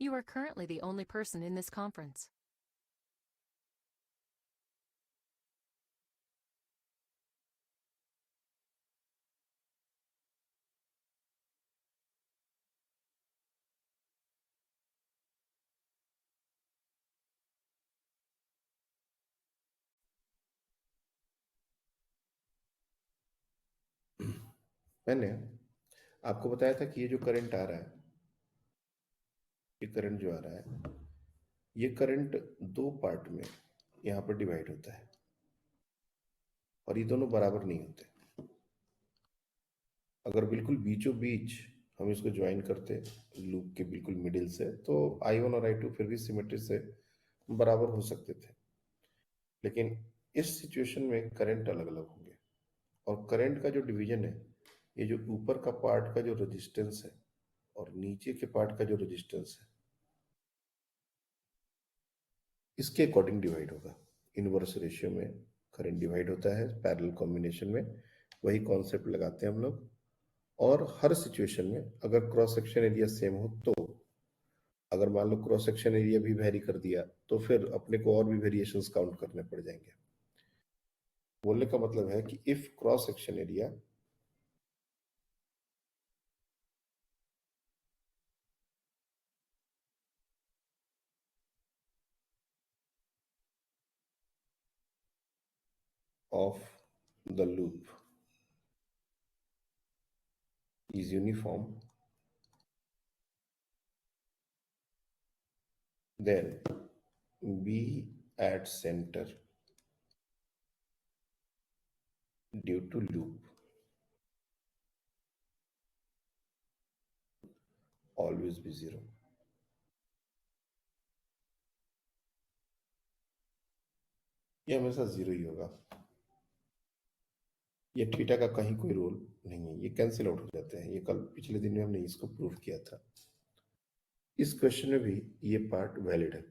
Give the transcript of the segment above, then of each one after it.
You are currently the only person in this conference. मैंने आपको बताया था कि ये जो करंट आ रहा है, ये करंट जो आ रहा है, ये करंट दो पार्ट में यहाँ पर डिवाइड होता है और ये दोनों बराबर नहीं होते। अगर बिल्कुल बीचों बीच हम इसको ज्वाइन करते लूप के बिल्कुल मिडिल से, तो I1 और I2 फिर भी सिमेट्री से बराबर हो सकते थे। लेकिन इस सिचुएशन में करंट अलग अलग होंगे और करंट का जो डिवीजन है, ये जो ऊपर का पार्ट का जो रेजिस्टेंस है और नीचे के पार्ट का जो रेजिस्टेंस है, इसके अकॉर्डिंग डिवाइड होगा। इनवर्स रेशियो में करंट डिवाइड होता है पैरेलल कॉम्बिनेशन में, वही कॉन्सेप्ट लगाते हैं हम लोग। और हर सिचुएशन में अगर क्रॉस सेक्शन एरिया सेम हो तो, अगर मान लो क्रॉस सेक्शन एरिया भी वेरी कर दिया तो फिर अपने को और भी वेरिएशंस काउंट करने पड़ जाएंगे। बोलने का मतलब है कि if cross section area of the loop is uniform, then B at center due to loop always be zero. ये हमेशा जीरो ही होगा। ये थीटा का कहीं कोई रोल नहीं है, ये कैंसिल आउट हो जाते हैं। ये कल पिछले दिन में हमने इसको प्रूव किया था। इस क्वेश्चन में भी ये पार्ट वैलिड है।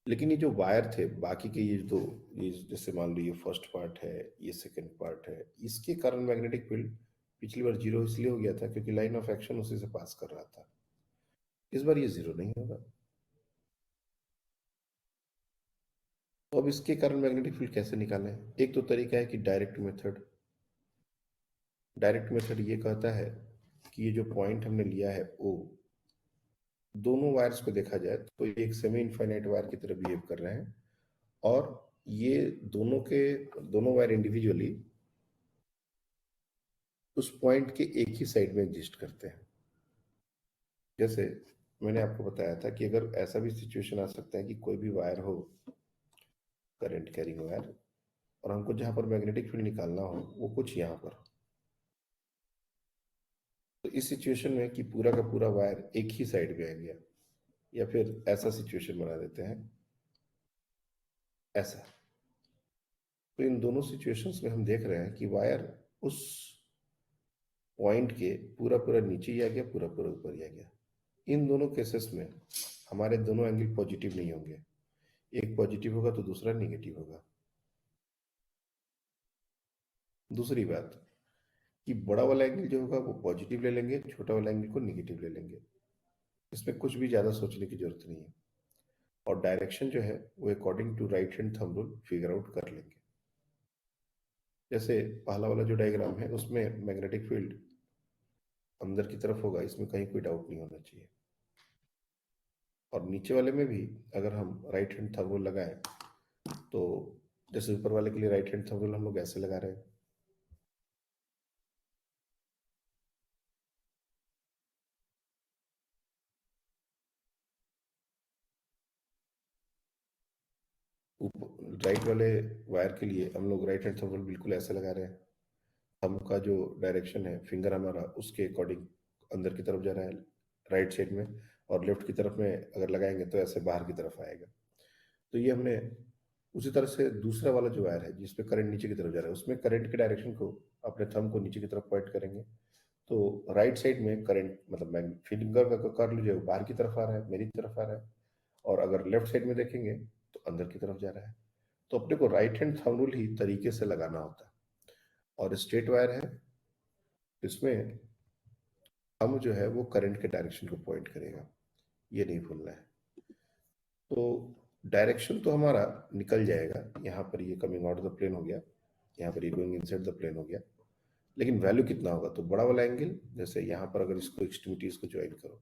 लेकिन ये जो वायर थे बाकी के, ये दो, ये जैसे मान लो ये फर्स्ट पार्ट है, ये सेकंड पार्ट है, इसके कारण मैग्नेटिक फील्ड पिछली बार जीरो इसलिए हो गया था क्योंकि लाइन ऑफ एक्शन उसी से पास कर रहा था। इस बार ये जीरो नहीं होगा। तो अब इसके कारण मैग्नेटिक फील्ड कैसे निकालें? एक तो तरीका है कि डायरेक्ट मेथड। डायरेक्ट मेथड ये कहता है कि ये जो पॉइंट हमने लिया है ओ, दोनों वायर्स को देखा जाए तो ये एक सेमी इनफाइनाइट वायर की तरह बिहेव कर रहे हैं और ये दोनों वायर इंडिविजुअली उस पॉइंट के एक ही साइड में एग्जिस्ट करते हैं। जैसे मैंने आपको बताया था कि अगर ऐसा भी सिचुएशन आ सकता है कि कोई भी वायर हो, करंट कैरिंग वायर, और हमको जहां पर मैग्नेटिक फील्ड निकालना हो वो कुछ यहां पर हो। तो इस सिचुएशन में कि पूरा का पूरा वायर एक ही साइड में आ गया, या फिर ऐसा सिचुएशन बना देते हैं ऐसा। तो इन दोनों सिचुएशंस में हम देख रहे हैं कि वायर उस पॉइंट के पूरा पूरा नीचे ही आ गया, पूरा पूरा ऊपर ही आ गया। इन दोनों केसेस में हमारे दोनों एंगल पॉजिटिव नहीं होंगे। एक पॉजिटिव होगा तो दूसरा निगेटिव होगा। दूसरी बात कि बड़ा वाला एंगल जो होगा वो पॉजिटिव ले लेंगे, छोटा वाला एंगल को निगेटिव ले लेंगे। इसमें कुछ भी ज्यादा सोचने की जरूरत नहीं है। और डायरेक्शन जो है वो according to right hand thumb rule figure out कर लेंगे। जैसे पहला वाला जो डायग्राम है उसमें मैग्नेटिक फील्ड अंदर की तरफ होगा, इसमें कहीं कोई डाउट नहीं होना चाहिए। और नीचे वाले में भी अगर हम राइट हैंड थंब रूल लगाएं तो, जैसे ऊपर वाले के लिए राइट हैंड थंब रूल हम लोग ऐसे लगा रहे हैं, राइट वाले वायर के लिए हम लोग राइट हैंड थंब रूल बिल्कुल ऐसे लगा रहे हैं। थंब का जो डायरेक्शन है फिंगर हमारा उसके अकॉर्डिंग अंदर की तरफ जा रहा है राइट साइड में, और लेफ्ट की तरफ में अगर लगाएंगे तो ऐसे बाहर की तरफ आएगा। तो ये हमने उसी तरह से दूसरा वाला जो वायर है जिसमें करंट नीचे की तरफ जा रहा है, उसमें करंट के डायरेक्शन को अपने थंब को नीचे की तरफ पॉइंट करेंगे तो राइट साइड में करंट मतलब फिंगर का कर्ल जो है वो बाहर की तरफ आ रहा है, मेरी तरफ आ रहा है। और अगर लेफ्ट साइड में देखेंगे तो अंदर की तरफ जा रहा है। तो अपने को राइट हैंड थंब रूल ही तरीके से लगाना होता है। और स्ट्रेट वायर है, इसमें हम जो है वो करंट के डायरेक्शन को पॉइंट करेगा, ये नहीं भूलना है। तो डायरेक्शन तो हमारा निकल जाएगा, यहाँ पर ये कमिंग आउट द प्लेन हो गया, यहाँ पर ये गोइंग इनसाइड द प्लेन हो गया, लेकिन वैल्यू कितना होगा? तो बड़ा वाला एंगल, जैसे यहाँ पर अगर इसको एक्सट्रीमिटीज को ज्वाइन करो,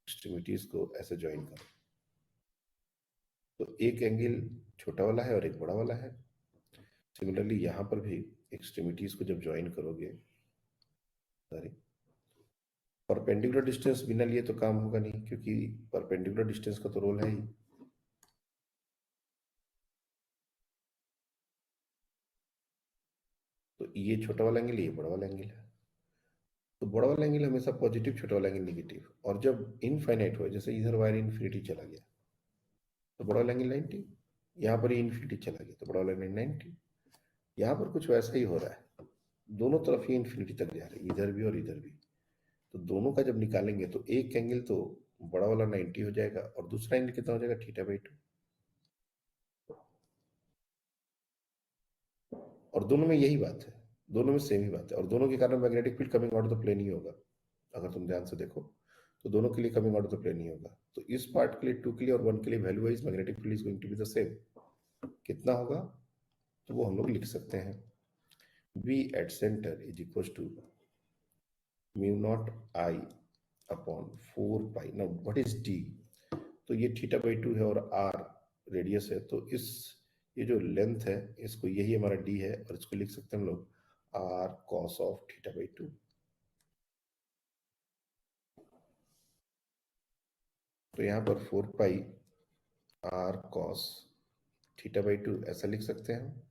एक्सट्रीमिटीज को ऐसे ज्वाइन करो, तो एक एंगल छोटा वाला है और एक बड़ा वाला है। सिमिलरली यहाँ पर भी एक्सट्रीमिटीज को जब ज्वाइन करोगे, सॉरी, परपेंडिकुलर डिस्टेंस बिना लिए तो काम होगा नहीं, क्योंकि परपेंडिकुलर डिस्टेंस का तो रोल है ही। तो ये छोटा वाला एंगल, ये बड़ा वाला एंगल है। तो बड़ा वाला एंगल हमेशा पॉजिटिव, छोटा वाला एंगल निगेटिव। और जब इनफाइनाइट हो, जैसे इधर वायर इन्फिनिटी चला गया, तो बड़ा वाला एंगल 90, यहाँ पर इन्फिनिटी चला गया तो बड़ा वाला एंगल 90। यहाँ पर कुछ वैसा ही हो रहा है, दोनों तरफ ही इन्फिनिटी तक जा रहे हैं, इधर भी और इधर भी। तो दोनों का जब निकालेंगे तो एक एंगल तो बड़ा वाला 90 हो जाएगा और दूसरा एंगल कितना हो जाएगा? θ/2। और दोनों में यही बात है, दोनों में सेम ही बात है, और दोनों के कारण magnetic field coming out of the plane ही होगा। अगर तुम ध्यान से देखो तो दोनों के लिए coming out of the plane ही होगा। तो इस पार्ट के लिए 2 के लिए और 1 के लिए value wise magnetic field is going to be the same. कितना होगा? तो वो हम लोग लिख सकते हैं, V at center is equals to mu naught I upon 4 pi। now what is D? तो ये θ/2 है और R रेडियस है, तो इस ये जो लेंथ है इसको, यही हमारा D है, और इसको लिख सकते हैं हम लोग R cos of θ/2। तो यहाँ पर 4 पाई R cos θ/2 ऐसा लिख सकते हैं।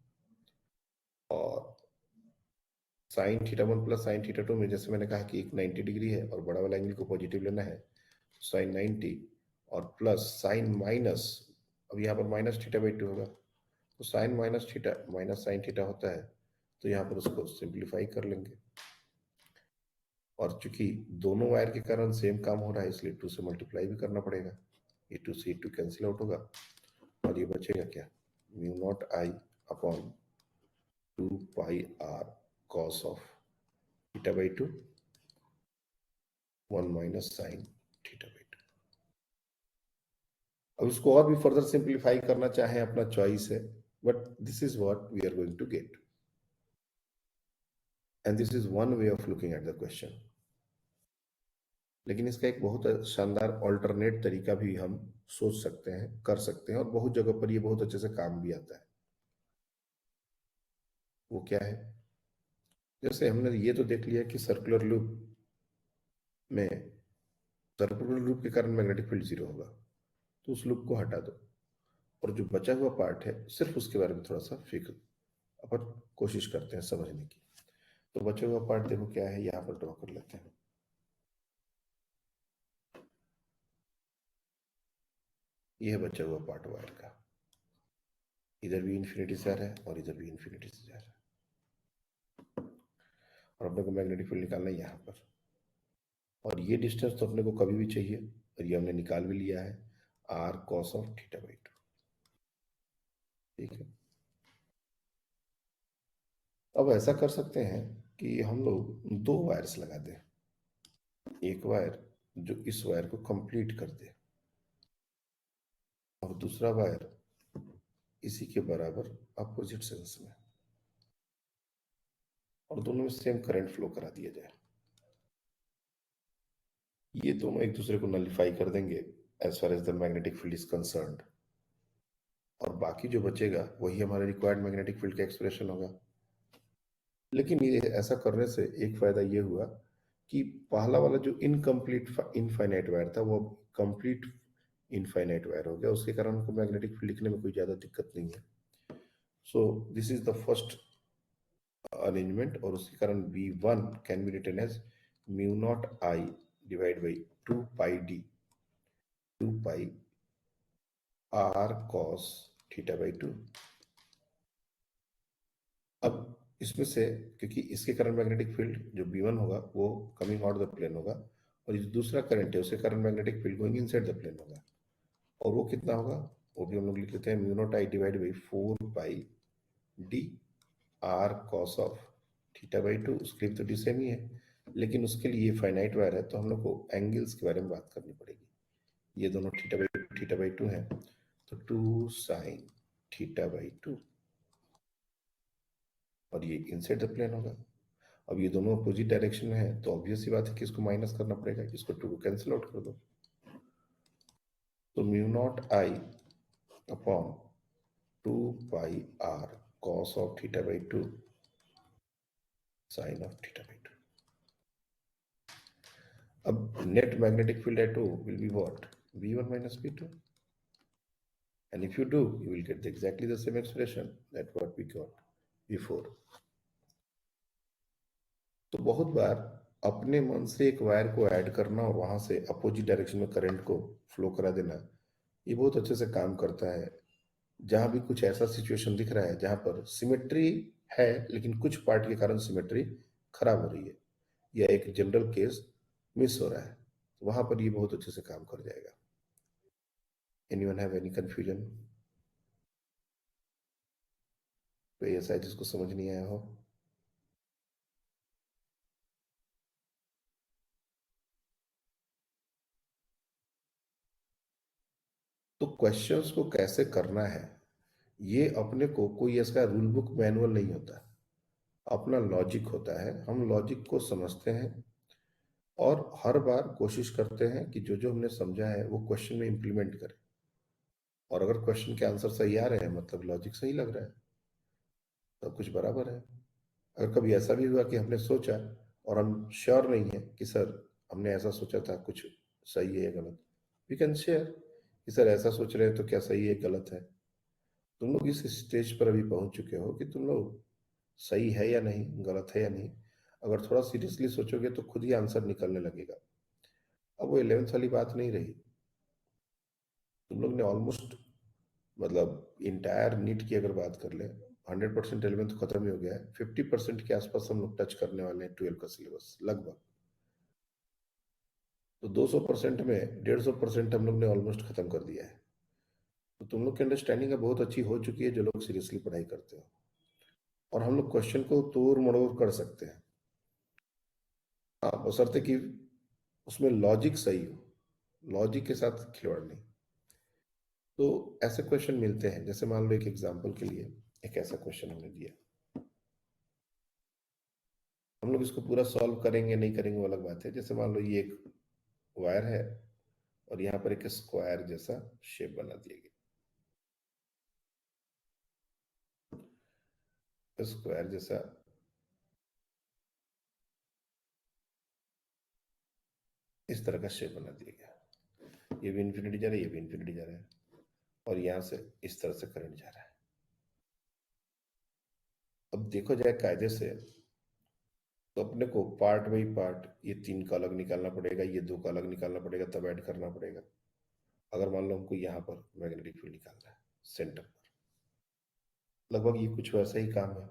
और साइन θ1 प्लस साइन θ2 में, जैसे मैंने कहा कि एक 90 डिग्री है और बड़ा वाला एंगल को पॉजिटिव लेना है, साइन 90 और प्लस साइन माइनस, अब यहाँ पर माइनस θ/2 होगा, तो sine minus theta minus sine theta होता है, तो यहाँ पर उसको सिंप्लीफाई कर लेंगे। और चूंकि दोनों वायर के कारण सेम काम हो रहा है, इसलिए 2 से मल्टीप्लाई भी करना पड़ेगा। ये 2 से 2 कैंसिल आउट होगा और ये बचेगा क्या? Mu naught I upon 2 pi R cos of θ/2 1 minus sine θ/2। अब इसको और भी फर्दर सिंप्लीफाई करना चाहें, अपना चॉइस है, but this is what we are going to get, and this is one way of looking at the question. लेकिन इसका एक बहुत शानदार ऑल्टरनेट तरीका भी हम सोच सकते हैं, कर सकते हैं, और बहुत जगह पर ये बहुत अच्छे से काम भी आता है। वो क्या है? जैसे हमने ये तो देख लिया कि सर्कुलर लूप में, सर्कुलर लूप के कारण मैग्नेटिक फील्ड 0 होगा, तो उस लूप को हटा दो, और जो बचा हुआ पार्ट है सिर्फ उसके बारे में थोड़ा सा फिक्र अपन कोशिश करते हैं समझने की। तो बचा हुआ पार्ट देखो क्या है, यहाँ पर ड्रॉ कर लेते हैं। यह है बचा हुआ पार्ट वायर का, इधर भी इन्फिनिटी से आ रहा है और इधर भी इन्फिनिटी से जा रहा है, और अपने को मैग्नेटिक फील्ड निकालना है यहाँ पर। और ये डिस्टेंस तो अपने को कभी भी चाहिए, और ये हमने निकाल भी लिया है, R cos ऑफ θ/2। ठीक है, अब ऐसा कर सकते हैं कि हम लोग 2 वायर्स लगा दें, एक वायर जो इस वायर को कंप्लीट कर दे और दूसरा वायर इसी के बराबर अपोजिट सेंस में, और दोनों में सेम करंट फ्लो करा दिया जाए। ये दोनों एक दूसरे को नलिफाई कर देंगे as far as the magnetic field is concerned, और बाकी जो बचेगा वही हमारे रिक्वायर्ड मैग्नेटिक फील्ड का एक्सप्रेशन होगा। लेकिन ये ऐसा करने से एक फायदा ये हुआ कि पहला वाला जो इनकम्प्लीट इनफाइनाइट वायर था वो कंप्लीट इनफाइनाइट वायर हो गया, उसके कारण हमको मैग्नेटिक फील्ड लिखने में कोई ज्यादा दिक्कत नहीं है। So this is the first arrangement, और उसके कारण V1 can be written as mu naught I divide by 2 pi D 2 pi R cos θ/2। अब इसमें से, क्योंकि इसके कारण मैग्नेटिक फील्ड जो B1 होगा वो कमिंग आउट द प्लेन होगा, और ये जो दूसरा करंट है उसके कारण magnetic field going inside the plane होगा, और वो कितना होगा? वो भी हम लोग लिख लेते हैं, mu naught I divide by 4 pi D R cos of θ/2। उसके लिए तो डी सेम ही है, लेकिन उसके लिए फाइनाइट वायर है तो हम लोग को एंगल्स के बारे में बात करनी पड़ेगी। ये दोनों थीटा बाई टू है, तो 2 sin θ/2, और ये इनसाइड द प्लेन होगा। अब ये दोनों अपोजिट डायरेक्शन में है तो ऑब्वियस सी बात है कि इसको माइनस करना पड़ेगा, इसको 2 को कैंसिल आउट कर दो। तो μ0I upon 2πr cos of θ/2 sin of θ/2. अब net magnetic field at O will be what? V1 minus V2. And if you do, you will get exactly the same expression that what we got before. तो बहुत बार अपने मन से एक wire को add करना और वहां से अपोजिट डायरेक्शन में करंट को फ्लो करा देना, ये बहुत अच्छे से काम करता है। जहां भी कुछ ऐसा सिचुएशन दिख रहा है जहां पर सिमेट्री है लेकिन कुछ पार्ट के कारण सिमेट्री खराब हो रही है या एक जनरल केस मिस हो रहा है, तो वहां पर ये बहुत अच्छे से काम कर जाएगा। Anyone have any confusion? कोई ऐसा है जिसको समझ नहीं आया हो? तो क्वेश्चंस को कैसे करना है, ये अपने को कोई ऐसा रूल बुक मैनुअल नहीं होता, अपना लॉजिक होता है। हम लॉजिक को समझते हैं और हर बार कोशिश करते हैं कि जो जो हमने समझा है वो क्वेश्चन में इंप्लीमेंट करें, और अगर क्वेश्चन के आंसर सही आ रहे हैं मतलब लॉजिक सही लग रहा है, सब कुछ बराबर है। अगर कभी ऐसा भी हुआ कि हमने सोचा और हम श्योर नहीं है कि सर हमने ऐसा सोचा था, कुछ सही है या गलत, वी कैन शेयर कि सर ऐसा सोच रहे हैं तो क्या सही है गलत है। तुम लोग इस स्टेज पर अभी पहुंच चुके हो कि तुम लोग सही है या नहीं, गलत है या नहीं, अगर थोड़ा सीरियसली सोचोगे तो खुद ही आंसर निकलने लगेगा। अब वो 11th वाली बात नहीं रही। तुम लोग ने ऑलमोस्ट मतलब इंटायर नीट की अगर बात कर ले, 100% 11th तो खत्म ही हो गया है, 50% के आसपास हम लोग टच करने वाले हैं 12 का सिलेबस लगभग। तो 200% में 150% हम लोग ने ऑलमोस्ट खत्म कर दिया है। तो तुम लोग की अंडरस्टैंडिंग बहुत अच्छी हो चुकी है जो लोग सीरियसली पढ़ाई करते हो, और हम लोग क्वेश्चन को तोड़ मड़ोड़ कर सकते हैं। हाँ, बशर्ते कि उसमें लॉजिक सही हो, लॉजिक के साथ खिलवाड़ नहीं। तो ऐसे क्वेश्चन मिलते हैं, जैसे मान लो एक एग्जांपल के लिए एक ऐसा क्वेश्चन हमने दिया, हम लोग इसको पूरा सॉल्व करेंगे नहीं करेंगे वो अलग बात है। जैसे मान लो ये एक वायर है और यहाँ पर एक स्क्वायर जैसा शेप बना दिया गया, स्क्वायर जैसा इस तरह का शेप बना दिया गया। ये भी इन्फिनिटी जा रहा है, ये भी इन्फिनिटी जा रहा है, और यहाँ से इस तरह से करंट जा रहा है। अब देखो जाए कायदे से, तो अपने को पार्ट बाई पार्ट ये 3 का अलग निकालना पड़ेगा, ये 2 का अलग निकालना पड़ेगा, तब ऐड करना पड़ेगा। अगर मान लो हमको यहाँ पर मैग्नेटिक फील्ड निकालना है सेंटर पर, लगभग ये कुछ वैसा ही काम है।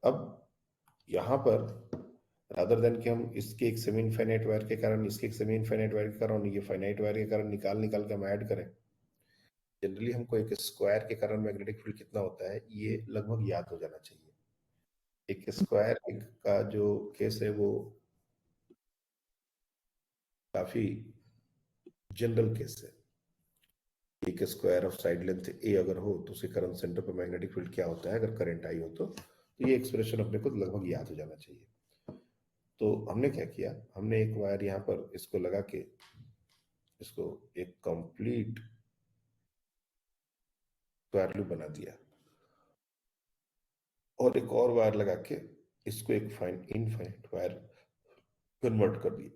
अब यहाँ पर रादर देन कि हम इसके एक सेमी इनफाइनाइट वायर के कारण, इसके एक सेमी इनफाइनाइट वायर के कारण, ये फाइनाइट वायर के कारण निकाल निकाल के हम ऐड करें, जनरली हमको एक स्क्वायर के कारण मैग्नेटिक फील्ड कितना होता है ये लगभग याद हो जाना चाहिए। एक स्क्वायर का जो केस है वो काफी जनरल केस है। एक स्क्वायर ऑफ साइड लेंथ ए अगर हो तो उसके करंट सेंटर पर मैग्नेटिक फील्ड क्या होता है अगर करंट आई हो, तो ये एक्सप्रेशन अपने को लगभग याद हो जाना चाहिए। तो हमने क्या किया, हमने एक वायर यहाँ पर इसको लगा के इसको एक कंप्लीट स्क्वायर लूप बना दिया, और एक और वायर लगा के इसको एक फाइन इनफाइनाइट वायर कन्वर्ट कर दिया।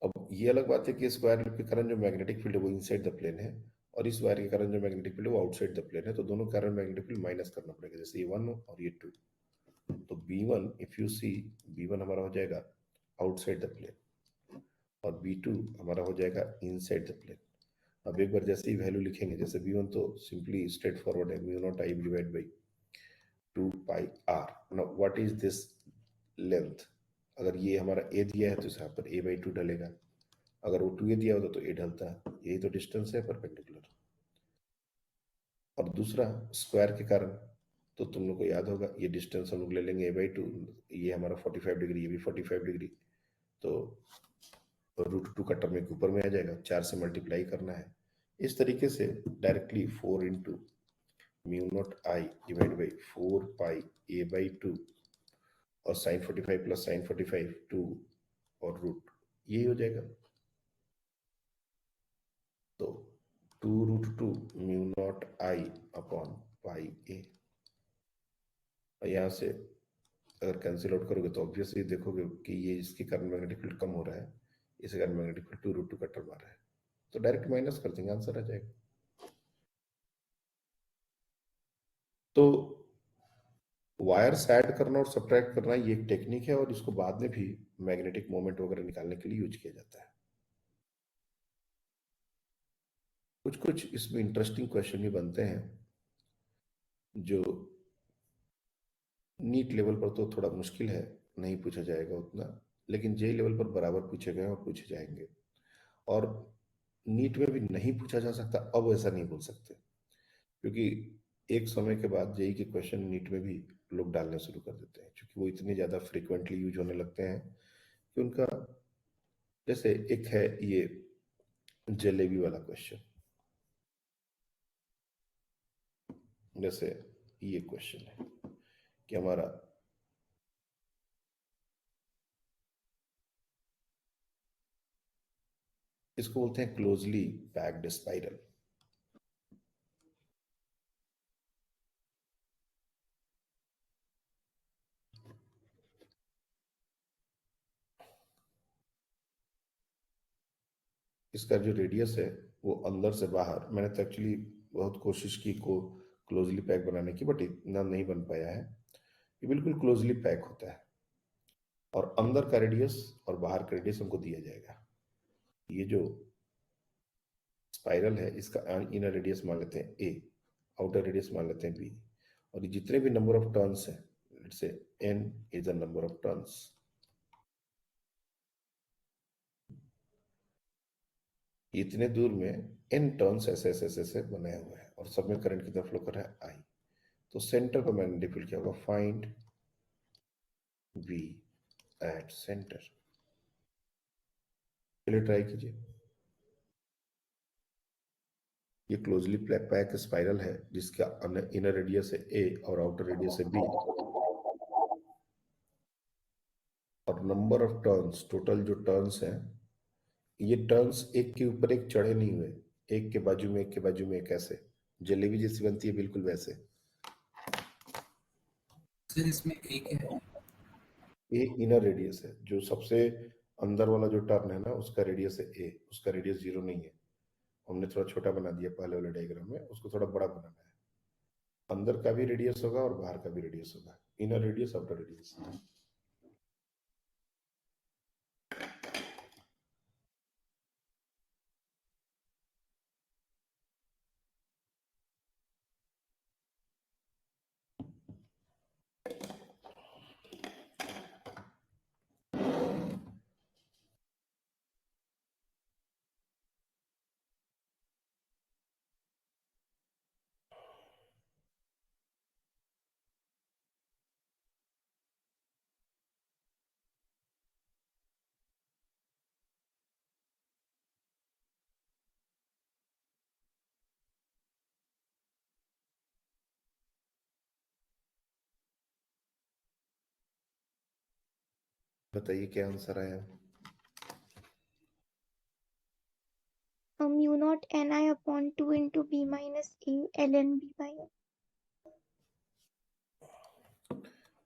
अब ये अलग बात है कि स्क्वायर लूप के कारण जो मैग्नेटिक फील्ड है वो इनसाइड द प्लेन है, और इस वायर के कारण जो मैग्नेटिक फील्ड है वो आउटसाइड द प्लेन है, तो दोनों कारण मैग्नेटिक फील्ड माइनस करना पड़ेगा, जैसे ये 1 और ये 2। तो B1 if you see, B1 हमारा हो जाएगा आउटसाइड द प्लेन, और B2 हमारा हो जाएगा इनसाइड द प्लेन। अब एक बार जैसे ही वैल्यू लिखेंगे, जैसे B1 तो सिंपली स्ट्रेट फॉरवर्ड है, μ0I divide by 2πr। Now what is this length? अगर ये हमारा a दिया है तो यहाँ पर a/2 डलेगा, अगर वो 2a दिया होता तो a ढलता, यही तो डिस्टेंस है परपेंडिकुलर। और दूसरा स्क्वायर के कारण, तो तुम लोग को याद होगा ये डिस्टेंस हम लोग ले लेंगे a/2, ये हमारा 45 डिग्री, ये भी 45 डिग्री, तो √2 का टर्म एक ऊपर में आ जाएगा, 4 से मल्टीप्लाई करना है। इस तरीके से directly 4 into mu naught I divide by 4 pi a/2 और साइन 45 प्लस साइन 45 2 और रूट, यही हो जाएगा। तो 2√2 mu naught I upon pi ए, और यहाँ से अगर कैंसिल आउट करोगे तो ऑब्वियसली देखोगे कि ये इसके कारण मैग्नेटिक फील्ड कम हो रहा है, इसके कारण मैग्नेटिक फील्ड 2√2 का टर्म आ रहा है, तो डायरेक्ट माइनस कर देंगे, आंसर आ जाएगा। तो वायर्स ऐड करना और सब्ट्रैक्ट करना ये एक टेक्निक है, और इसको बाद में भी मैग्नेटिक मोमेंट वगैरह निकालने के लिए यूज किया जाता है। कुछ कुछ इसमें इंटरेस्टिंग क्वेश्चन भी बनते हैं जो नीट लेवल पर तो थोड़ा मुश्किल है, नहीं पूछा जाएगा उतना, लेकिन जे लेवल पर बराबर पूछे गए और पूछे जाएंगे। और नीट में भी नहीं पूछा जा सकता, अब ऐसा नहीं बोल सकते, क्योंकि एक समय के बाद जेई के क्वेश्चन नीट में भी लोग डालने शुरू कर देते हैं, क्योंकि वो इतने ज़्यादा फ्रिक्वेंटली यूज होने लगते हैं कि उनका, जैसे एक है ये जलेबी वाला क्वेश्चन, जैसे ये क्वेश्चन है कि हमारा इसको बोलते हैं क्लोजली पैक्ड स्पाइरल। इसका जो रेडियस है वो अंदर से बाहर, मैंने तो एक्चुअली बहुत कोशिश की को क्लोजली पैक बनाने की, बट इतना नहीं बन पाया है। ये बिल्कुल क्लोजली पैक होता है, और अंदर का रेडियस और बाहर का रेडियस हमको दिया जाएगा। ये जो स्पाइरल है इसका इनर रेडियस मान लेते हैं ए, आउटर रेडियस मान लेते हैं बी, और ये जितने भी नंबर ऑफ टर्न्स हैं, let's say n is the number of turns, इतने दूर में n टर्न्स ऐसे ऐसे ऐसे ऐसे बनाया हुआ है, और सब में करंट कितना फ्लो कर रहा है I। तो सेंटर का मैग्नेटिक फील्ड क्या होगा, फाइंड V एट सेंटर। चलिए ट्राई कीजिए। ये क्लोजली पैक स्पाइरल है जिसका इनर रेडियस है a और आउटर रेडियस है b, और नंबर ऑफ टर्न्स, टोटल जो टर्न्स हैं, ये टर्न्स एक के ऊपर एक चढ़े नहीं हुए, एक के बाजू में एक के बाजू में एक, ऐसे जलेबी जैसी बनती है बिल्कुल वैसे। सर इसमें एक है। ये इनर रेडियस है, जो सबसे अंदर वाला जो टर्न है ना उसका रेडियस है a, उसका रेडियस 0 नहीं है, हमने थोड़ा छोटा बना दिया पहले वाले डायग्राम में, उसको थोड़ा बड़ा बनाना है। अंदर का भी रेडियस होगा और बाहर का भी रेडियस होगा, इनर रेडियस आउटर रेडियस। बताइए क्या आंसर आया। Mu naught Ni upon 2 into B minus A ln B by A.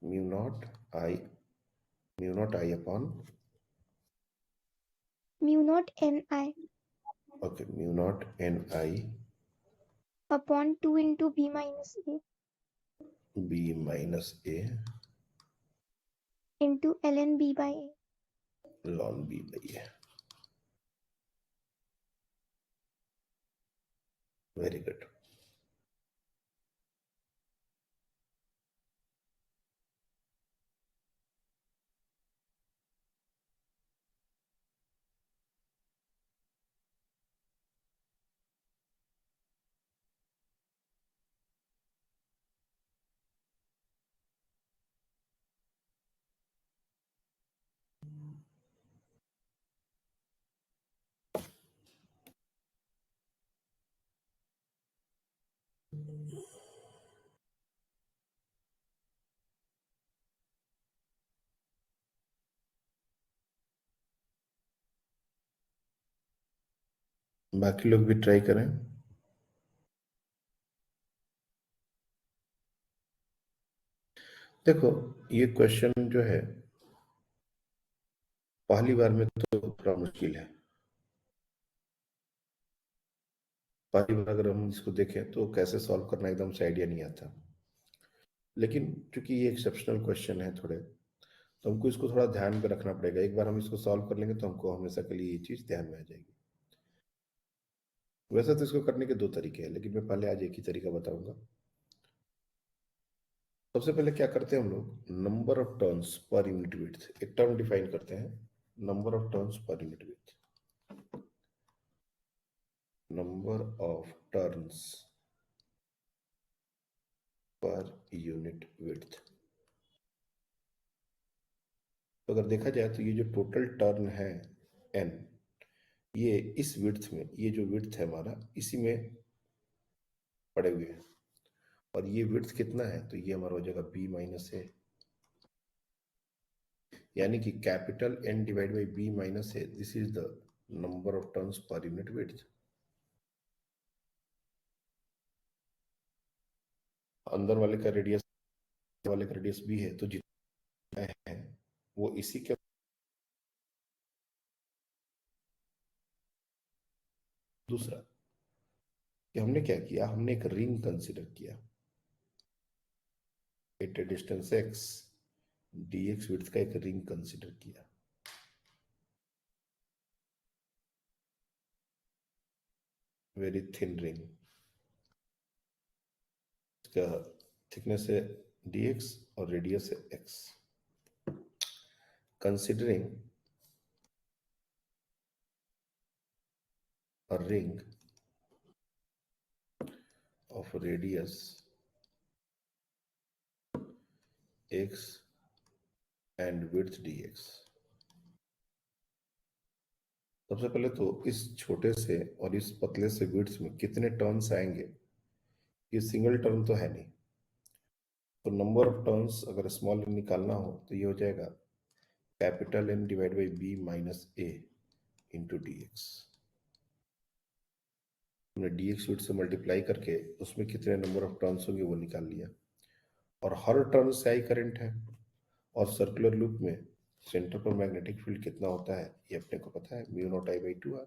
Mu naught I, mu naught I upon, Mu naught Ni okay mu naught N I upon 2 into B minus A बी minus ए into ln B by A. Ln B by A. Very good. बाकी लोग भी try करें। देखो, ये question जो है पहली बार में तो थोड़ा मुश्किल है। पहली बार अगर हम इसको देखें तो कैसे सॉल्व करना एकदम से आइडिया नहीं आता। लेकिन चूंकि ये एक्सेप्शनल क्वेश्चन है थोड़े, तो हमको इसको थोड़ा ध्यान में रखना पड़ेगा। एक बार हम इसको सॉल्व कर लेंगे तो हमको हमेशा के लिए ये चीज ध्यान में आ जाएगी। वैसे तो इसको करने के दो तरीके हैं, लेकिन मैं पहले आज एक ही तरीका बताऊंगा। सबसे पहले क्या करते हैं हम लोग, number of turns per unit width एक टर्म डिफाइन करते हैं। Number of turns per unit width, number of turns per unit width. तो अगर देखा जाए तो ये जो टोटल टर्न है n, ये इस विड्थ में, ये जो विड्थ है हमारा इसी में पड़े हुए हैं। और ये विड्थ कितना है, तो ये हमारा हो जाएगा b माइनस ए, यानी कि capital N divide by b minus A, this is the number of turns per unit width. अंदर वाले का रेडियस b है, तो जितना है वो इसी के। दूसरा कि हमने क्या किया, हमने एक रिंग कंसिडर किया at a distance x, dx width का एक रिंग कंसिडर किया। वेरी थिन रिंग, इसका थिकनेस है dx और रेडियस है x। Considering a ring of radius x and width dx। सबसे पहले तो इस छोटे से और इस पतले से विड्थ में कितने टर्न्स आएंगे, ये सिंगल टर्न तो है नहीं। तो नंबर ऑफ टर्न्स अगर स्मॉल n निकालना हो तो ये हो जाएगा capital N divide by b minus A into D x. हमने dx विड्थ से मल्टीप्लाई करके उसमें कितने नंबर ऑफ टर्न्स होंगे वो निकाल लिया। और हर टर्न से आई करंट है, और सर्कुलर लूप में सेंटर पर मैग्नेटिक फील्ड कितना होता है ये अपने को पता है, mu naught I by 2r।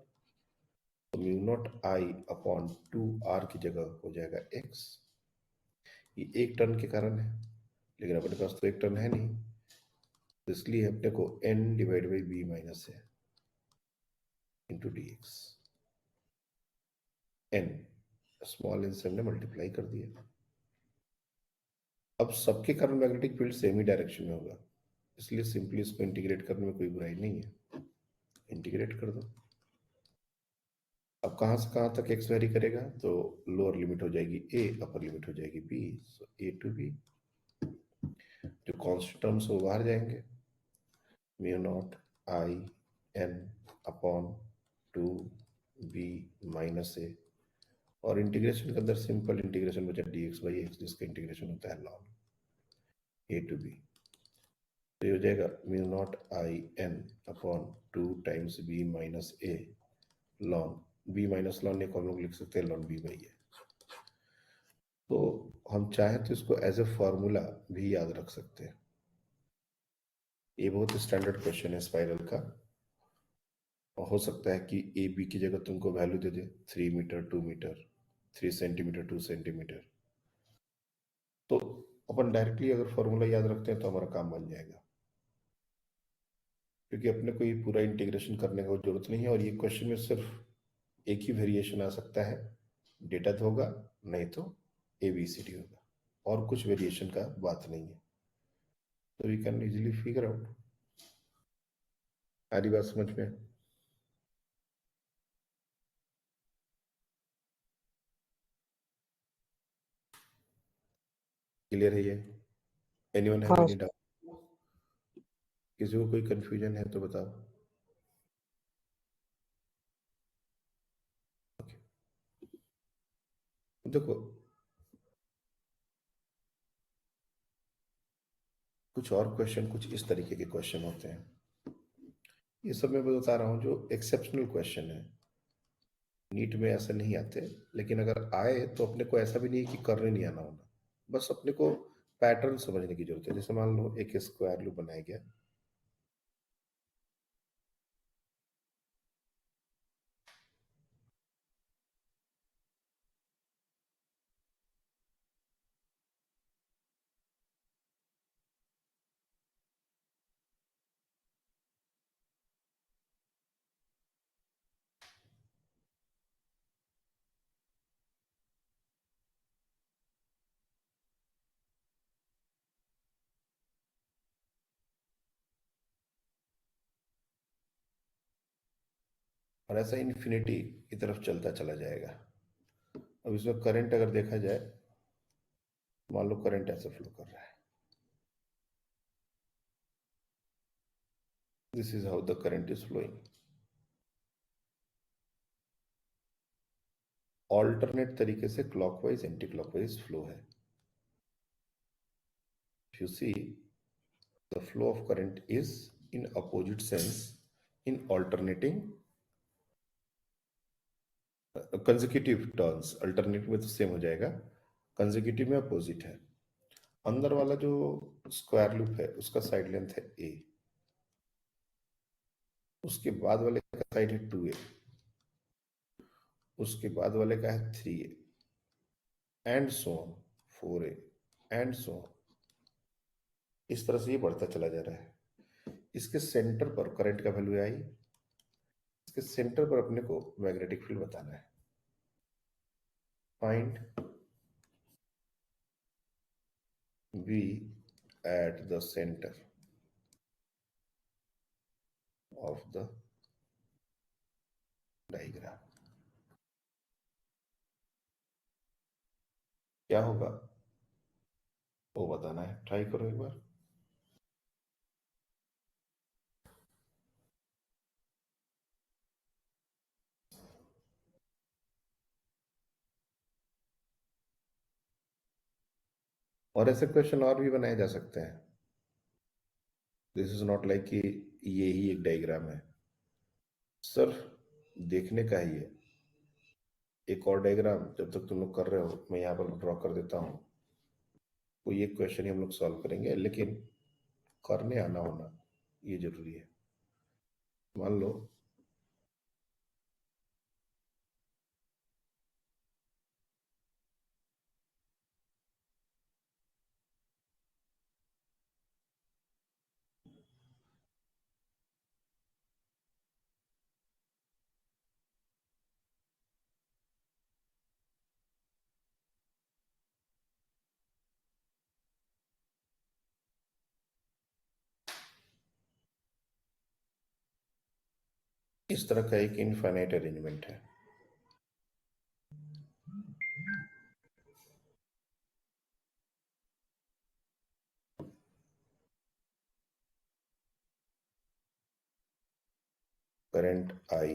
तो mu naught I upon 2r की जगह हो जाएगा x। ये एक टर्न के कारण है, लेकिन अपने पास तो एक टर्न है नहीं, तो इसलिए अपने को n divide by b minus है into D X. n small n से हमने मल्टीप्लाई कर दिया। अब सबके कारण मैग्नेटिक फील्ड सेम ही डायरेक्शन में होगा, इसलिए सिंपली इसको इंटीग्रेट करने में कोई बुराई नहीं है, इंटीग्रेट कर दो। अब कहाँ से कहाँ तक x वेरी करेगा, तो लोअर लिमिट हो जाएगी a, अपर लिमिट हो जाएगी b, so a to b। जो कॉन्स्टेंट टर्म्स वो बाहर जाएंगे, mu naught I n upon 2b minus a, और इंटीग्रेशन के अंदर सिंपल इंटीग्रेशन बचा dx बाई x, जिसका इंटीग्रेशन होता है ln a टू b। तो ये हो जाएगा mu naught I n upon 2 times b minus a lawn b minus lawn एक हम लोग लिख सकते हैं लॉन b बाई a। तो हम चाहें तो इसको एज ए फॉर्मूला भी याद रख सकते हैं। ये बहुत स्टैंडर्ड क्वेश्चन है स्पाइरल का। हो सकता है कि ए बी की जगह तुमको वैल्यू दे दे 3 मीटर 2 मीटर, 3 सेंटीमीटर 2 सेंटीमीटर, तो अपन डायरेक्टली अगर फॉर्मूला याद रखते हैं तो हमारा काम बन जाएगा, क्योंकि अपने को ये पूरा इंटीग्रेशन करने का जरूरत नहीं है। और ये क्वेश्चन में सिर्फ एक ही वेरिएशन आ सकता है, डेटा तो होगा, नहीं तो ABCD होगा, और कुछ वेरिएशन का बात नहीं है। तो we can easily figure out. आरी बात समझ में? क्लियर है ये? एनीवन हैव हाँ एनी डाउट? किसी को कोई कंफ्यूजन है तो बताओ। देखो, कुछ और क्वेश्चन कुछ इस तरीके के क्वेश्चन होते हैं। ये सब मैं बता रहा हूँ जो एक्सेप्शनल क्वेश्चन है, नीट में ऐसा नहीं आते, लेकिन अगर आए तो अपने को ऐसा भी नहीं है कि करने नहीं आना होना, बस अपने को पैटर्न समझने की जरूरत है। जैसे मान लो एक स्क्वायर लूप बनाया गया, और ऐसा इन्फिनिटी की तरफ चलता चला जाएगा। अब इसमें करंट अगर देखा जाए, मान लो करंट ऐसे फ्लो कर रहा है, this is how the current is flowing. Alternate तरीके से क्लॉकवाइज एंटी क्लॉकवाइज फ्लो है। If you see, the flow of current is in opposite sense in alternating consecutive turns. Alternative में तो सेम हो जाएगा, कंसेक्यूटिव में अपोजिट है। अंदर वाला जो स्क्वायर लूप है उसका साइड लेंथ है a, उसके बाद वाले का साइड है 2a, उसके बाद वाले का है 3a and so on 4a and so on. इस तरह से ये बढ़ता चला जा रहा है। इसके सेंटर पर करंट का वैल्यू आई, इसके सेंटर पर अपने को मैग्नेटिक फील्ड बताना है। Find V at the center of the diagram। क्या होगा वो बताना है, ट्राई करो एक बार। और ऐसे क्वेश्चन और भी बनाए जा सकते हैं। दिस इज नॉट लाइक कि ये ही एक डायग्राम है, सर देखने का ही है। एक और डायग्राम जब तक तुम लोग कर रहे हो मैं यहाँ पर ड्रॉ कर देता हूँ, कोई एक क्वेश्चन ही हम लोग सॉल्व करेंगे, लेकिन करने आना होना ये जरूरी है। मान लो इस तरह का एक इनफाइनाइट अरेंजमेंट है। करंट आई,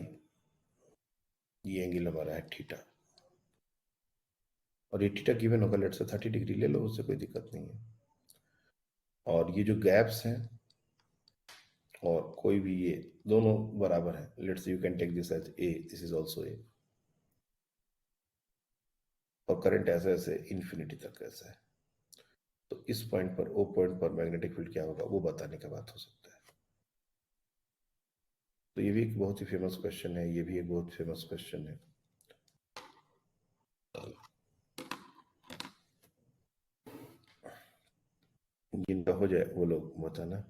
ये एंगल हमारा है थीटा, और ये थीटा गिवन होगा, लेट से 30 डिग्री ले लो, उससे कोई दिक्कत नहीं है। और ये जो गैप्स हैं और कोई भी, ये दोनों बराबर है। Let's you can take this as A, this is also A. और करंट ऐसे ऐसे इन्फिनिटी तक ऐसा है, तो इस पॉइंट पर, ओ पॉइंट पर मैग्नेटिक फील्ड क्या होगा वो बताने का बात हो सकता है। तो ये भी एक बहुत ही फेमस क्वेश्चन है, ये भी एक बहुत फेमस क्वेश्चन है। जिनका हो जाए वो लोग बताना।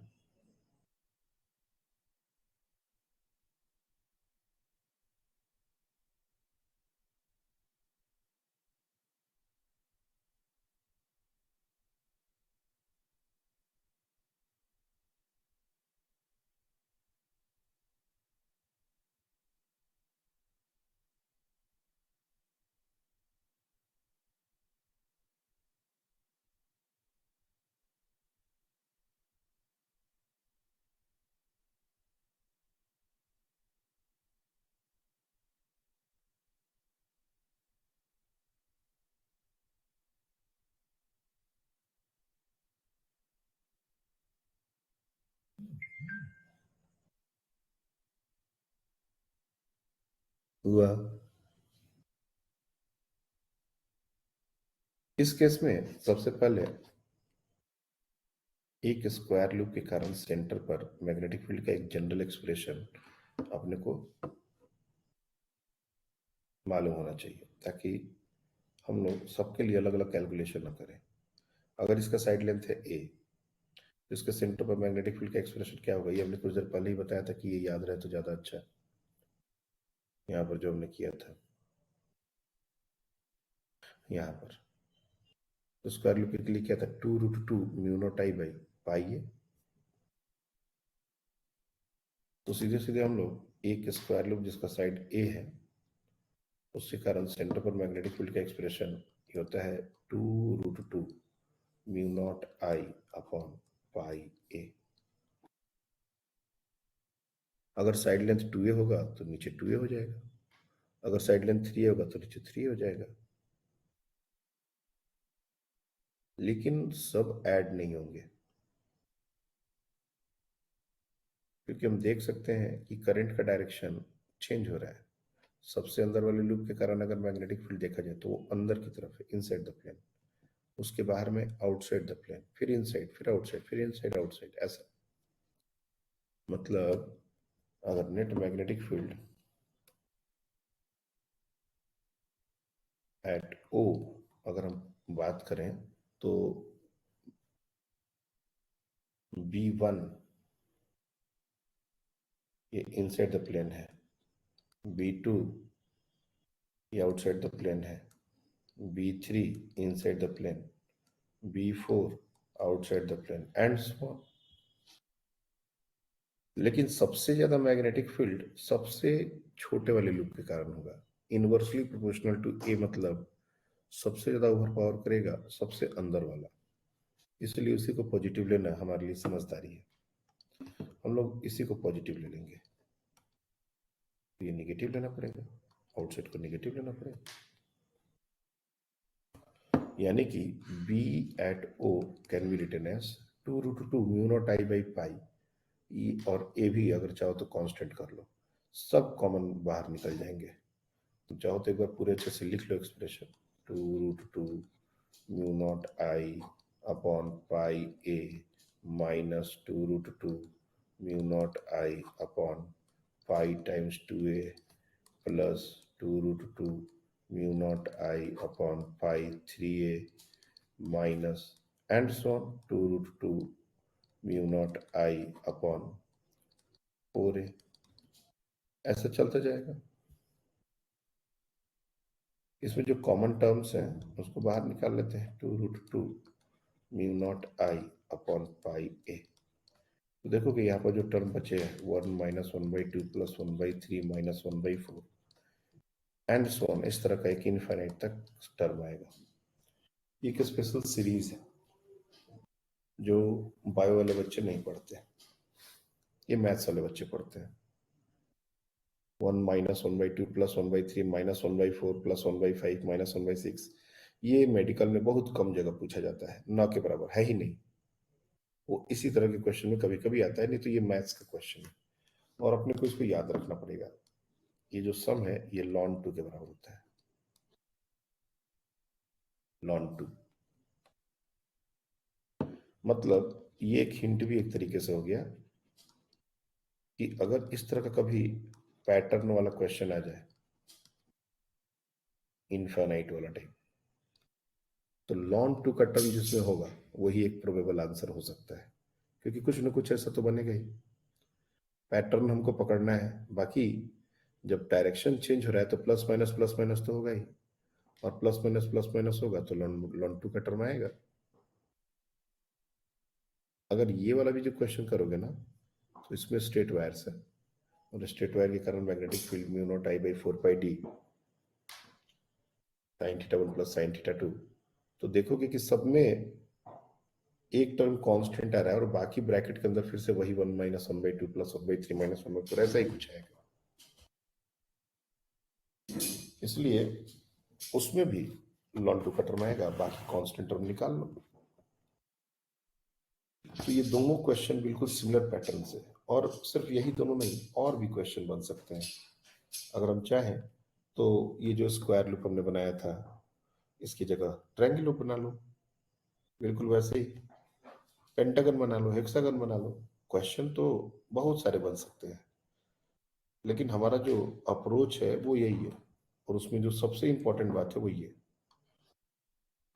हुआ। इस केस में सबसे पहले एक स्क्वायर लूप के कारण सेंटर पर मैग्नेटिक फील्ड का एक जनरल एक्सप्रेशन अपने को मालूम होना चाहिए, ताकि हम लोग सबके लिए अलग अलग कैलकुलेशन ना करें। अगर इसका साइड लेंथ है a, तो इसके सेंटर पर मैग्नेटिक फील्ड का एक्सप्रेशन क्या होगा, ये हमने कुछ देर पहले ही बताया था कि ये याद रहे तो ज्यादा अच्छा है। यहाँ पर जो हमने किया था, यहाँ पर तो स्क्वायर लूप के लिए क्या था, 2√2 mu naught I by pi A. तो सीधे सीधे हम लोग एक स्क्वायर लूप जिसका साइड ए है, उसके कारण सेंटर पर मैग्नेटिक फील्ड का एक्सप्रेशन ये होता है 2√2 mu naught I upon pi ए। अगर साइड लेंथ 2a होगा तो नीचे 2a हो जाएगा, अगर साइड लेंथ 3a होगा तो नीचे 3 हो जाएगा। लेकिन सब ऐड नहीं होंगे, क्योंकि हम देख सकते हैं कि करंट का डायरेक्शन चेंज हो रहा है। सबसे अंदर वाले लूप के कारण अगर मैग्नेटिक फील्ड देखा जाए तो वो अंदर की तरफ है, इनसाइड द प्लेन। उसके बाहर में आउटसाइड द प्लेन, फिर इनसाइड, फिर आउटसाइड, फिर इनसाइड, आउटसाइड, ऐसा। मतलब अगर नेट मैग्नेटिक फील्ड एट ओ अगर हम बात करें तो B1 ये इनसाइड द प्लेन है, B2 ये आउटसाइड द प्लेन है, B3 inside the plane, B4 outside the plane, and so on. लेकिन सबसे ज्यादा मैग्नेटिक फील्ड सबसे छोटे वाले लूप के कारण होगा, इनवर्सली प्रोपोर्शनल टू ए। मतलब सबसे ज्यादा ओवर पावर करेगा सबसे अंदर वाला, इसलिए उसी को पॉजिटिव लेना हमारे लिए समझदारी है। हम लोग इसी को पॉजिटिव ले लेंगे, ये निगेटिव लेना पड़ेगा, आउटसाइड को निगेटिव लेना पड़ेगा। यानी कि B at O can be written as 2√2 mu naught I by pi. E और ए भी अगर चाहो तो कांस्टेंट कर लो, सब कॉमन बाहर निकल जाएंगे। तो चाहो तो एक बार पूरे अच्छे से लिख लो expression, 2√2 mu naught I upon pi A minus 2√2 mu naught I upon pi times 2a plus 2√2 mu naught I upon pi 3a minus and so on 2√2 mu naught I upon 4a। ऐसा चलता जाएगा। इसमें जो common terms हैं उसको बाहर निकाल लेते हैं, 2√2 mu naught I upon pi A. तो देखो कि यहाँ पर जो टर्म बचे हैं 1 minus 1/2 plus 1/3 minus 1/4 and so on, इस तरह का एक इनफाइनाइट तक टर्म आएगा। ये एक स्पेशल सीरीज है जो बायो वाले बच्चे नहीं पढ़ते, ये मैथ्स वाले बच्चे पढ़ते हैं। 1 minus 1/2 plus 1/3 minus 1/4 plus 1/5 minus 1/6, ये मेडिकल में बहुत कम जगह पूछा जाता है, ना के बराबर है ही नहीं। वो इसी तरह के क्वेश्चन में कभी कभी आता है, नहीं तो ये मैथ्स का क्वेश्चन है और अपने को इसको याद रखना पड़ेगा। ये जो सम है ये ln 2 के बराबर होता है, ln 2। मतलब ये एक हिंट भी एक तरीके से हो गया कि अगर इस तरह का कभी पैटर्न वाला क्वेश्चन आ जाए, इनफाइनाइट वाला टाइप, तो ln 2 का टर्म जिसमें होगा वही एक प्रोबेबल आंसर हो सकता है, क्योंकि कुछ ना कुछ ऐसा तो बनेगा ही। पैटर्न हमको पकड़ना है, बाकी जब डायरेक्शन चेंज हो रहा है तो प्लस माइनस तो होगा ही, और प्लस माइनस होगा तो ln 2 का टर्म आएगा। अगर ये वाला भी जो क्वेश्चन करोगे ना तो इसमें स्ट्रेट वायर्स है, और स्ट्रेट वायर के कारण magnetic field mu naught I by 4 pi D sine theta 1 plus sine theta 2। तो देखोगे कि सब में एक टर्म कांस्टेंट आ रहा है और बाकी ब्रैकेट के अंदर फिर से वही 1 माइनस 1/2 प्लस 1/3 माइनस 1/4 ऐसा ही कुछ आएगा। इसलिए उसमें भी ln 2 का टर्म आएगा, बाकी कांस्टेंट टर्म निकाल लो। तो ये दोनों क्वेश्चन बिल्कुल सिमिलर पैटर्न से, और सिर्फ यही दोनों नहीं और भी क्वेश्चन बन सकते हैं। अगर हम चाहें तो ये जो स्क्वायर लूप हमने बनाया था, इसकी जगह ट्रायंगल लूप बना लो, बिल्कुल वैसे ही पेंटागन बना लो, हेक्सागन बना लो। क्वेश्चन तो बहुत सारे बन सकते हैं, लेकिन हमारा जो अप्रोच है वो यही है। और उसमें जो सबसे इंपॉर्टेंट बात है वो ये,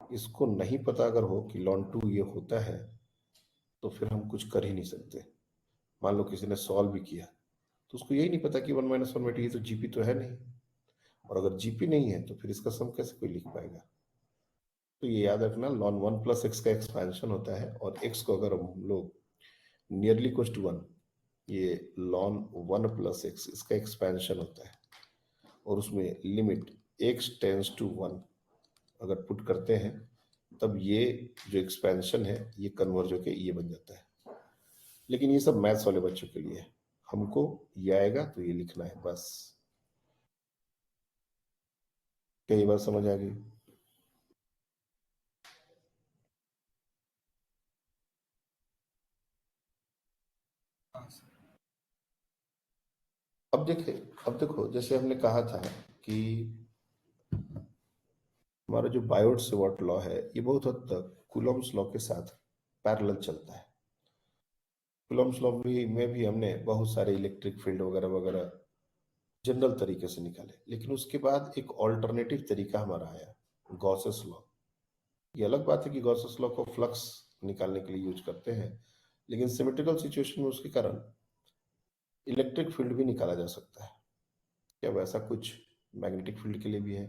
इसको नहीं पता अगर हो कि लॉन टू ये होता है, तो फिर हम कुछ कर ही नहीं सकते। मान लो किसी ने सॉल्व भी किया, तो उसको यही नहीं पता कि 1 - 1/2 ये तो जीपी तो है नहीं, और अगर जीपी नहीं है तो फिर इसका सम कैसे कोई लिख पाएगा। तो ये याद रखना, लॉन 1 + x का एक्सपेंशन होता है, और x को अगर हम लोग नियरली इक्वल टू 1, ये लॉन 1 + x इसका एक्सपेंशन होता है, और उसमें लिमिट x टेंस टू 1 अगर पुट करते हैं, तब ये जो एक्सपेंशन है ये कन्वर्ज होके ये बन जाता है। लेकिन ये सब मैथ्स वाले बच्चों के लिए है, हमको ये आएगा तो ये लिखना है बस। कई बार समझ आ गई? हाँ सर। अब देखे, अब देखो, जैसे हमने कहा था कि हमारा जो बायोट सेवर्ट लॉ है ये बहुत हद तक कूलॉम्स लॉ के साथ पैरेलल चलता है। कूलॉम्स लॉ में भी हमने बहुत सारे इलेक्ट्रिक फील्ड वगैरह वगैरह जनरल तरीके से निकाले, लेकिन उसके बाद एक ऑल्टरनेटिव तरीका हमारा आया, गॉसेस लॉ। ये अलग बात है कि गॉसेस लॉ को फ्लक्स निकालने के लिए यूज करते हैं, लेकिन सिमेट्रिकल सिचुएशन में उसके कारण इलेक्ट्रिक फील्ड भी निकाला जा सकता है। क्या वैसा कुछ मैग्नेटिक फील्ड के लिए भी है?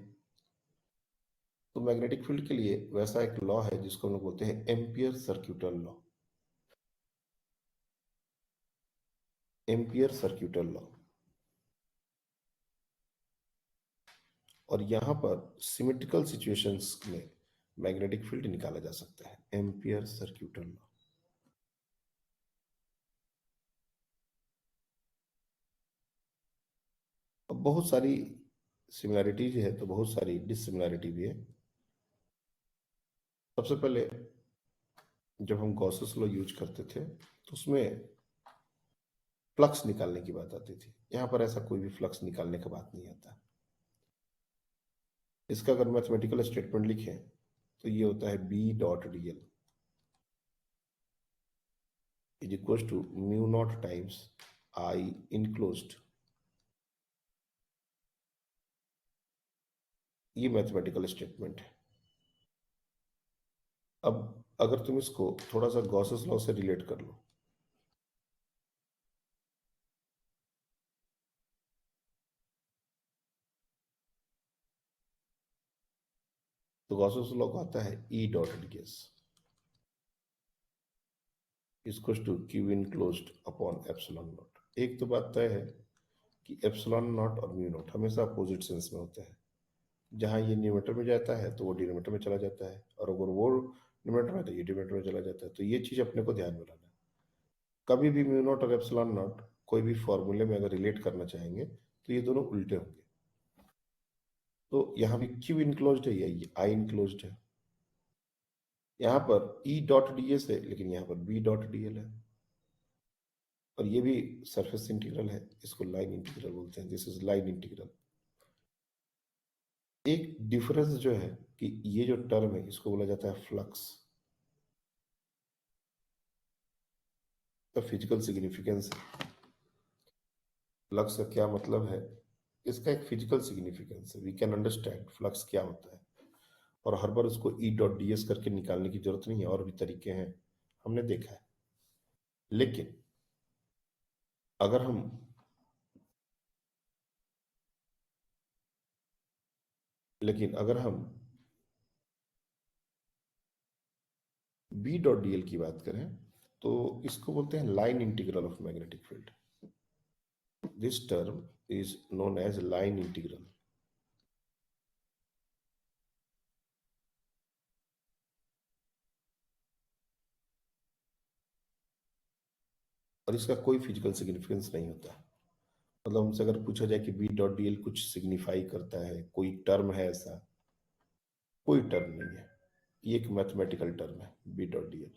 तो मैग्नेटिक फील्ड के लिए वैसा एक लॉ है जिसको हम लोग बोलते हैं ampere circuital law. Ampere circuital law. और यहां पर सिमेट्रिकल सिचुएशंस में मैग्नेटिक फील्ड निकाला जा सकता है, एम्पियर सर्क्यूटल लॉ। अब बहुत सारी सिमिलैरिटीज है तो बहुत सारी डिससिमिलैरिटी भी है। सबसे पहले जब हम गॉसेस लॉ यूज करते थे तो उसमें फ्लक्स निकालने की बात आती थी। यहां पर ऐसा कोई भी फ्लक्स निकालने का बात नहीं आता। इसका अगर मैथमेटिकल स्टेटमेंट लिखें तो ये होता है B dot D L is equal to mu naught times I enclosed. ये मैथमेटिकल स्टेटमेंट है। अब अगर तुम इसको थोड़ा सा गॉसेस लॉ से रिलेट कर लो, तो गॉसेस लॉ का आता है E dot D S equal to Q enclosed upon epsilon naught. एक तो बात तय है कि एप्सिलॉन नॉट और म्यू नॉट हमेशा अपोजिट सेंस में होते हैं। जहां ये न्यूमरेटर में जाता है तो वो डिनोमिनेटर में चला जाता है, और अगर वो न्यूमरेटर में तो ये डिनोमिनेटर में चला जाता है। तो ये चीज अपने को ध्यान में रखना है। कभी भी म्यू नॉट और एप्सिलॉन नॉट कोई भी फॉर्मूले में अगर रिलेट करना चाहेंगे तो ये दोनों उल्टे होंगे। तो यहाँ भी क्यू इनक्लोज्ड है, ये आई इनक्लोज्ड है। यहाँ पर ई डॉट डी एस है, लेकिन यहाँ पर बी डॉट डी एल है। और ये भी सरफेस इंटीग्रल है, इसको लाइन इंटीग्रल बोलते हैं। This is line integral. एक डिफरेंस जो है कि ये जो टर्म है इसको बोला जाता है फ्लक्स। तो फिजिकल सिग्निफिकेंस है। फ्लक्स का क्या मतलब है, इसका एक फिजिकल सिग्निफिकेंस है। वी कैन अंडरस्टैंड फ्लक्स क्या होता है, और हर बार उसको ई डॉट डी एस करके निकालने की जरूरत नहीं है, और भी तरीके हैं, हमने देखा है। लेकिन अगर हम लेकिन अगर हम बी डॉट डी एल की बात करें तो इसको बोलते हैं line integral of magnetic field. This term is known as line integral. और इसका कोई फिजिकल सिग्निफिकेंस नहीं होता। मतलब हमसे अगर पूछा जाए कि बी डॉट डी एल कुछ सिग्निफाई करता है, कोई टर्म है ऐसा, कोई टर्म नहीं है। ये एक मैथमेटिकल टर्म है बी डॉट डी एल।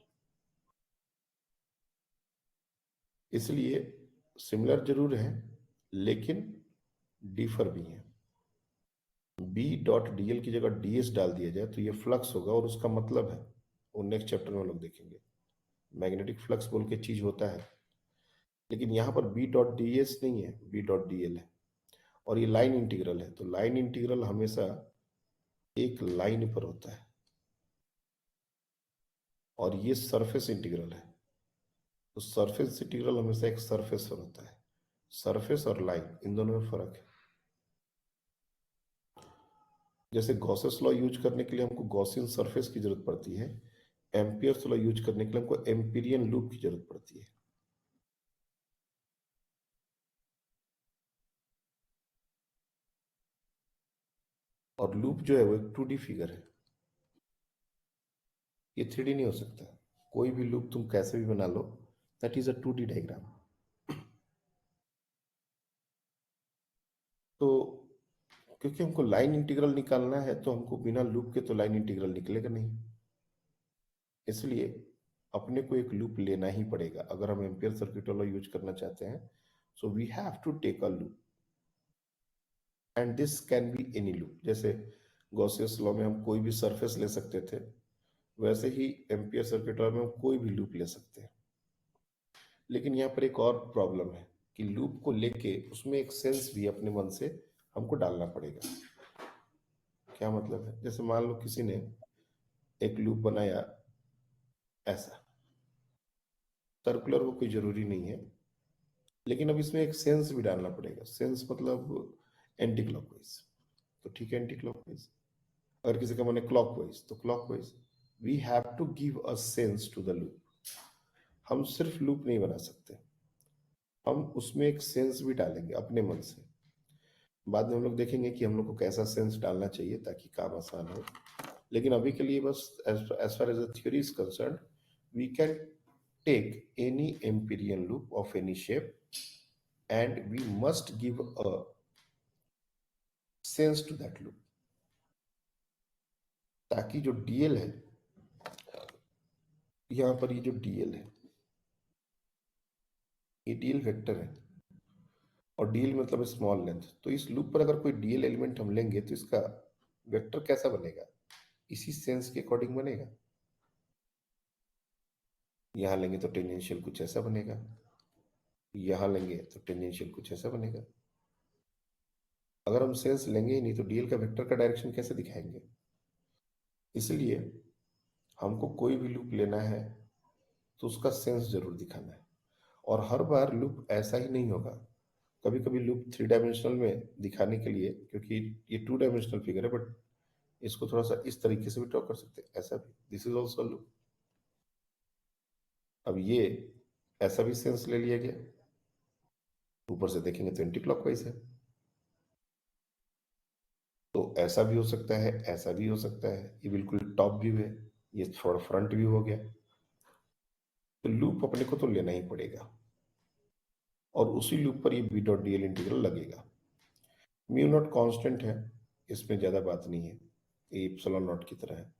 इसलिए सिमिलर जरूर है, लेकिन डिफर भी है। बी डॉट डीएल की जगह डीएस डाल दिया जाए तो ये फ्लक्स होगा, और उसका मतलब है वो नेक्स्ट चैप्टर में हम लोग देखेंगे। मैग्नेटिक फ्लक्स बोल के चीज होता है, लेकिन यहाँ पर बी डॉट डीएस नहीं है, बी डॉट डीएल है, और ये लाइन इंटीग्रल है। तो लाइन इंटीग्रल हमेशा एक लाइन पर होता है, और ये सरफेस इंटीग्रल है। तो सरफेस इंटीग्रल हमेशा एक सरफेस पर होता है। सरफेस और लाइन इन दोनों में फर्क है। जैसे गॉसेस लॉ यूज करने के लिए हमको गॉसियन सरफेस की जरूरत पड़ती है, एम्पियर्स लॉ यूज करने के लिए हमको एम्पीरियन लूप की जरूरत पड़ती है। और लूप जो है वो एक 2D फिगर है, ये 3D नहीं हो सकता। कोई भी लूप तुम कैसे भी बना लो, that is a 2D diagram. तो क्योंकि हमको लाइन इंटीग्रल निकालना है, तो हमको बिना लूप के तो लाइन इंटीग्रल निकलेगा नहीं, इसलिए अपने को एक लूप लेना ही पड़ेगा अगर हम एम्पियर सर्किट लॉ यूज करना चाहते हैं। So we have to take a loop, and this can be any loop. जैसे गॉसियस लॉ में हम कोई भी सरफेस ले सकते थे, वैसे ही एम्पियर सर्किट लॉ में हम कोई भी लूप ले सकते हैं। लेकिन यहाँ पर एक और प्रॉब्लम है कि लूप को लेके उसमें एक सेंस भी अपने मन से हमको डालना पड़ेगा। क्या मतलब है? जैसे मान लो किसी ने एक लूप बनाया ऐसा, सर्कुलर वो कोई जरूरी नहीं है, लेकिन अब इसमें एक सेंस भी डालना पड़ेगा। सेंस मतलब एंटी क्लॉकवाइज, तो ठीक है एंटी क्लॉकवाइज। अगर किसी का मन है क्लॉकवाइज तो clockwise. We have to give a sense to the loop. हम सिर्फ लूप नहीं बना सकते, हम उसमें एक सेंस भी डालेंगे अपने मन से। बाद में हम लोग देखेंगे कि हम लोग को कैसा सेंस डालना चाहिए ताकि काम आसान हो। लेकिन अभी के लिए बस as far as the theory is concerned, we can take any empyrean loop of any shape and we must give a sense to that loop, ताकि जो डीएल है, यहाँ पर ये जो डीएल है, ये डीएल वेक्टर है, और डीएल मतलब स्मॉल लेंथ। तो इस लूप पर अगर कोई डीएल एलिमेंट हम लेंगे तो इसका वेक्टर कैसा बनेगा, इसी सेंस के अकॉर्डिंग बनेगा। यहां लेंगे तो टेंजेंशियल कुछ ऐसा बनेगा, यहां लेंगे तो टेंजेंशियल कुछ ऐसा बनेगा। अगर हम सेंस लेंगे ही नहीं तो डीएल का वेक्टर का डायरेक्शन कैसे दिखाएंगे? इसलिए हमको कोई भी लूप लेना है तो उसका सेंस जरूर दिखाना है। और हर बार लूप ऐसा ही नहीं होगा, कभी कभी लूप 3 डायमेंशनल में दिखाने के लिए, क्योंकि ये 2 डायमेंशनल फिगर है, बट इसको थोड़ा सा इस तरीके से भी ड्रॉ कर सकते हैं, ऐसा भी। This is also loop. अब ये ऐसा भी सेंस ले लिया गया, ऊपर से देखेंगे तो एंटी क्लॉकवाइज है। तो ऐसा भी हो सकता है, ऐसा भी हो सकता है। ये बिल्कुल टॉप व्यू है, ये थोड़ा फ्रंट व्यू हो गया। तो लूप अपने को तो लेना ही पड़ेगा, और उसी लूप पर ये बी डॉट डीएल इंटीग्रल लगेगा। म्यू नॉट कांस्टेंट है, इसमें ज्यादा बात नहीं है, ये एप्सिलॉन नॉट की तरह है।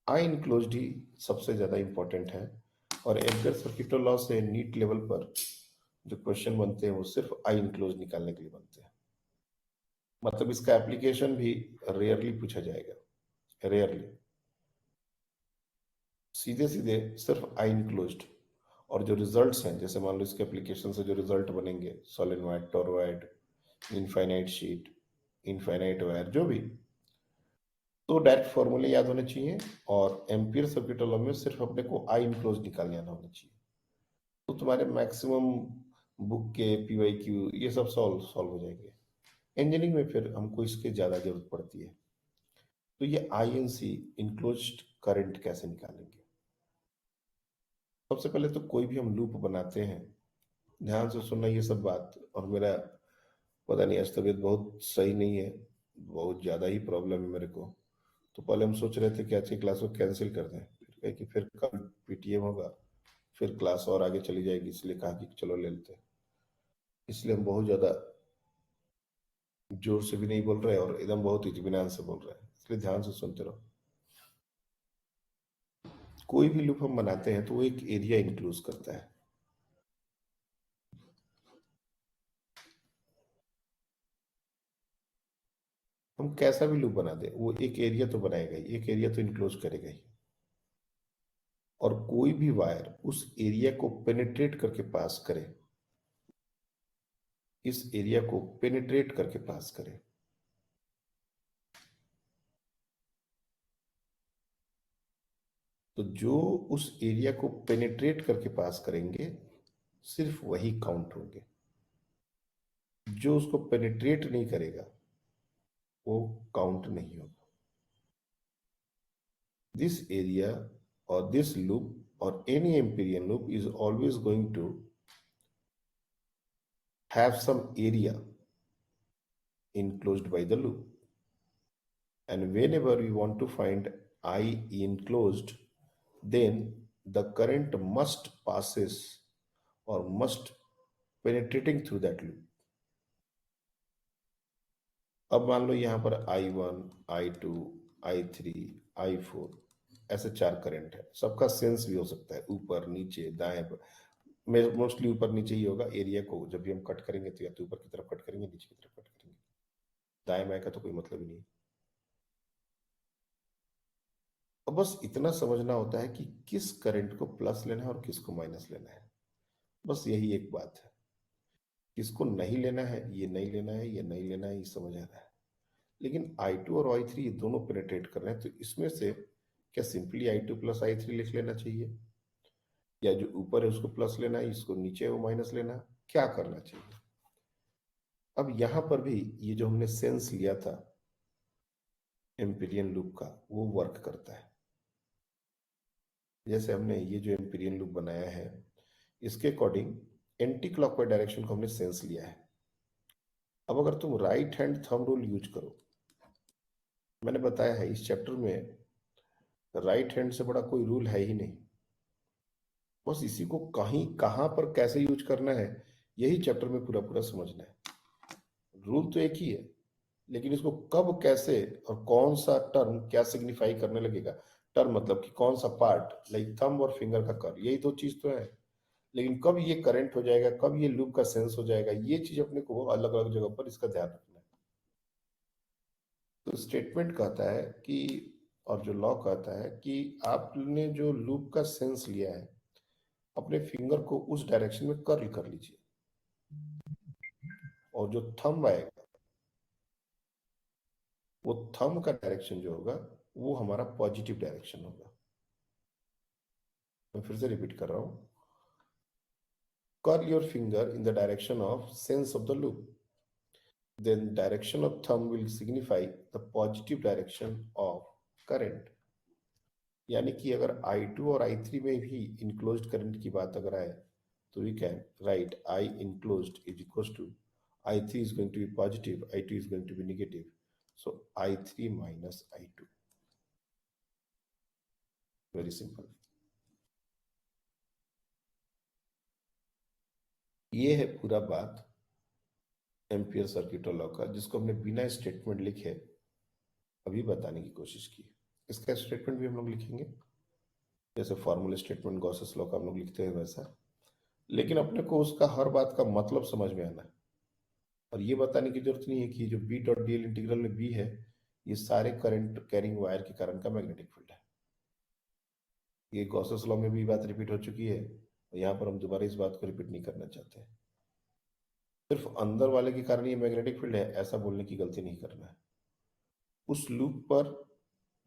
आई इनक्लोज्ड ही सबसे ज्यादा इंपॉर्टेंट है, और एडगर सर्किट लॉ से नीट लेवल पर जो क्वेश्चन बनते हैं वो सिर्फ आई इनक्लोज निकालने के लिए बनते हैं। मतलब इसका एप्लीकेशन भी रेयरली पूछा जाएगा, रेयरली। सीधे सीधे सिर्फ आई इनक्लोज्ड, और जो रिजल्ट्स हैं, जैसे मान लो इसके एप्लीकेशन से जो रिजल्ट बनेंगे, solenoid, toroid, infinite sheet, infinite wire, जो भी, तो डायरेक्ट फॉर्मूले याद होने चाहिए, और एम्पियर सर्किट लॉ में सिर्फ अपने को आई इनक्लोज निकालने आना होना चाहिए। तो तुम्हारे मैक्सिमम बुक के PYQ ये सब सॉल्व सॉल्व हो जाएंगे। इंजीनियरिंग में फिर हमको इसके ज्यादा जरूरत पड़ती है। तो ये INC, इनक्लोज्ड करंट, कैसे निकालेंगे? सबसे पहले तो कोई भी हम लूप बनाते हैं, ध्यान से सुनना ये सब बात। और मेरा पता नहीं, आज तबीयत बहुत सही नहीं है, बहुत ज़्यादा ही प्रॉब्लम है मेरे को। तो पहले हम सोच रहे थे कि आज की क्लास को कैंसिल कर दें, फिर कहे कि फिर कल PTM होगा, फिर क्लास और आगे चली जाएगी, इसलिए कहा कि चलो ले लेते हैं। इसलिए हम बहुत ज़्यादा जोर से भी नहीं बोल रहे और एकदम बहुत इत्मीनान से बोल रहे हैं, इसलिए ध्यान से सुनते रहो। कोई भी लूप हम बनाते हैं तो वो एक एरिया इंक्लूड करता है। हम कैसा भी लूप बना दे वो एक एरिया तो बनाएगा ही, एक एरिया तो इनक्लोज करेगा ही। और कोई भी वायर उस एरिया को पेनिट्रेट करके पास करे, इस एरिया को पेनिट्रेट करके पास करे, तो जो उस एरिया को पेनिट्रेट करके पास करेंगे सिर्फ वही काउंट होंगे। जो उसको पेनिट्रेट नहीं करेगा वो काउंट नहीं होगा। This area or this loop or any empyrean loop is always going to have some area enclosed by the loop. And whenever we want to find I enclosed, then the current must passes or must penetrating through that loop. अब मान लो यहां पर I1, I2, I3, I4 ऐसे 4 current है। सबका sense भी हो सकता है, ऊपर नीचे दाएं पर। मोस्टली ऊपर नीचे ही होगा। एरिया को जब भी हम कट करेंगे तो या तो ऊपर की तरफ कट करेंगे, नीचे की तरफ कट करेंगे। दाएं बाएं का तो कोई मतलब ही नहीं। अब बस इतना समझना होता है कि किस करंट को प्लस लेना है और किसको माइनस लेना है। बस यही एक बात है। किसको नहीं लेना है, ये नहीं लेना है, ये नहीं लेना है, ये समझ आ रहा है। लेकिन I2 और I3 ये दोनों पेनिट्रेट कर रहे हैं, तो इसमें से क्या सिंपली I2 प्लस I3 लिख लेना चाहिए, या जो ऊपर है उसको प्लस लेना है, इसको नीचे है वो माइनस लेना है, क्या करना चाहिए? अब यहां पर भी ये जो हमने सेंस लिया था एम्पीरियन लूप का, वो वर्क करता है। जैसे हमने ये जो एम्पीरियन लूप बनाया है, इसके अकॉर्डिंग एंटी क्लॉकवाइज डायरेक्शन को हमने सेंस लिया है। अब अगर तुम right hand thumb rule use करो, मैंने बताया है इस चैप्टर में राइट हैंड से बड़ा कोई रूल है ही नहीं। बस इसी को कहीं कहां पर कैसे यूज करना है, यही चैप्टर में पूरा पूरा समझना है। रूल तो एक ही है, लेकिन इसको कब कैसे और कौन सा टर्म क्या सिग्निफाई करने लगेगा। टर्म मतलब कि कौन सा पार्ट, लाइक थंब और फिंगर का कर्व, यही दो चीज तो है। लेकिन कब ये करंट हो जाएगा, कब ये लूप का सेंस हो जाएगा, ये चीज अपने को अलग अलग जगह पर इसका ध्यान रखना है। तो स्टेटमेंट कहता है कि, और जो लॉ कहता है कि आपने जो लूप का सेंस लिया है अपने फिंगर को उस डायरेक्शन में कर्ल कर लीजिए, और जो थंब आएगा वो थंब का डायरेक्शन जो होगा वो हमारा पॉजिटिव डायरेक्शन होगा। मैं फिर से रिपीट कर रहा हूं, curl your finger in the direction of sense of the loop, then direction of thumb will signify the positive direction of current। यानी कि अगर I2 और I3 में भी इनक्लोज्ड करंट की बात अगर आए तो we can write I enclosed is equals to I3 is going to be positive, I2 is going to be negative, so I3 minus I2। Very simple। ये है पूरा बात एम्पियर सर्किट लॉ का, जिसको हमने बिना स्टेटमेंट लिखे अभी बताने की कोशिश की। इसका स्टेटमेंट भी हम लोग लिखेंगे, जैसे फॉर्मूला स्टेटमेंट गॉसेस लॉ का हम लोग लिखते हैं वैसा। लेकिन अपने को उसका हर बात का मतलब समझ में आना है, और ये बताने की जरूरत नहीं है कि जो बी डॉट डीएल इंटीग्रल में बी है ये सारे करंट कैरिंग वायर के कारण का मैग्नेटिक फील्ड है। ये गॉसेस लॉ में भी बात रिपीट हो चुकी है, और यहाँ पर हम दोबारा इस बात को रिपीट नहीं करना चाहते। सिर्फ अंदर वाले के कारण ये मैग्नेटिक फील्ड है ऐसा बोलने की गलती नहीं करना है। उस लूप पर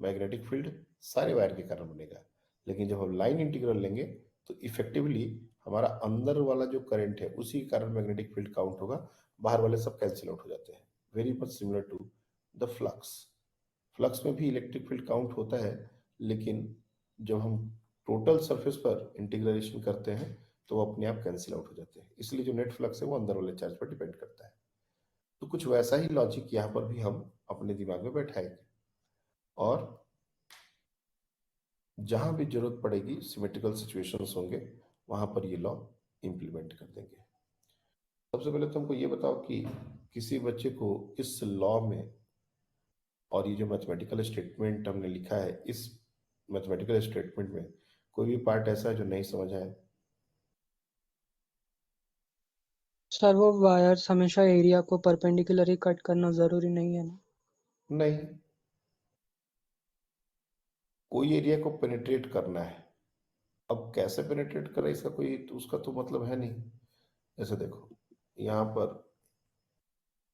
मैग्नेटिक फील्ड सारे वायर के कारण बनेगा, लेकिन जब हम लाइन इंटीग्रल लेंगे तो इफेक्टिवली हमारा अंदर वाला जो करंट है उसी के कारण मैग्नेटिक फील्ड काउंट होगा, बाहर वाले सब कैंसिल आउट हो जाते हैं। Very much similar to the flux. Flux में भी इलेक्ट्रिक फील्ड काउंट होता है, लेकिन जब हम टोटल सरफेस पर इंटीग्रेशन करते हैं तो वो अपने आप कैंसिल आउट हो जाते हैं। इसलिए जो नेट फ्लक्स है वो अंदर वाले चार्ज पर डिपेंड करता है। तो कुछ वैसा ही लॉजिक यहाँ पर भी हम अपने दिमाग में बैठाएंगे, और जहां भी जरूरत पड़ेगी सिमेट्रिकल सिचुएशंस होंगे वहां पर ये लॉ इंप्लीमेंट कर देंगे। सबसे पहले तो हमको ये बताओ कि किसी बच्चे को इस लॉ में और ये जो मैथमेटिकल स्टेटमेंट हमने लिखा है इस मैथमेटिकल स्टेटमेंट में कोई भी पार्ट ऐसा है जो नहीं समझ आए? सर वो वायर्स हमेशा एरिया को परपेंडिकुलर ही कट करना जरूरी नहीं है ना? नहीं, कोई एरिया को पेनिट्रेट करना है। अब कैसे पेनिट्रेट करे इसका कोई तो उसका तो मतलब है नहीं। जैसे देखो यहाँ पर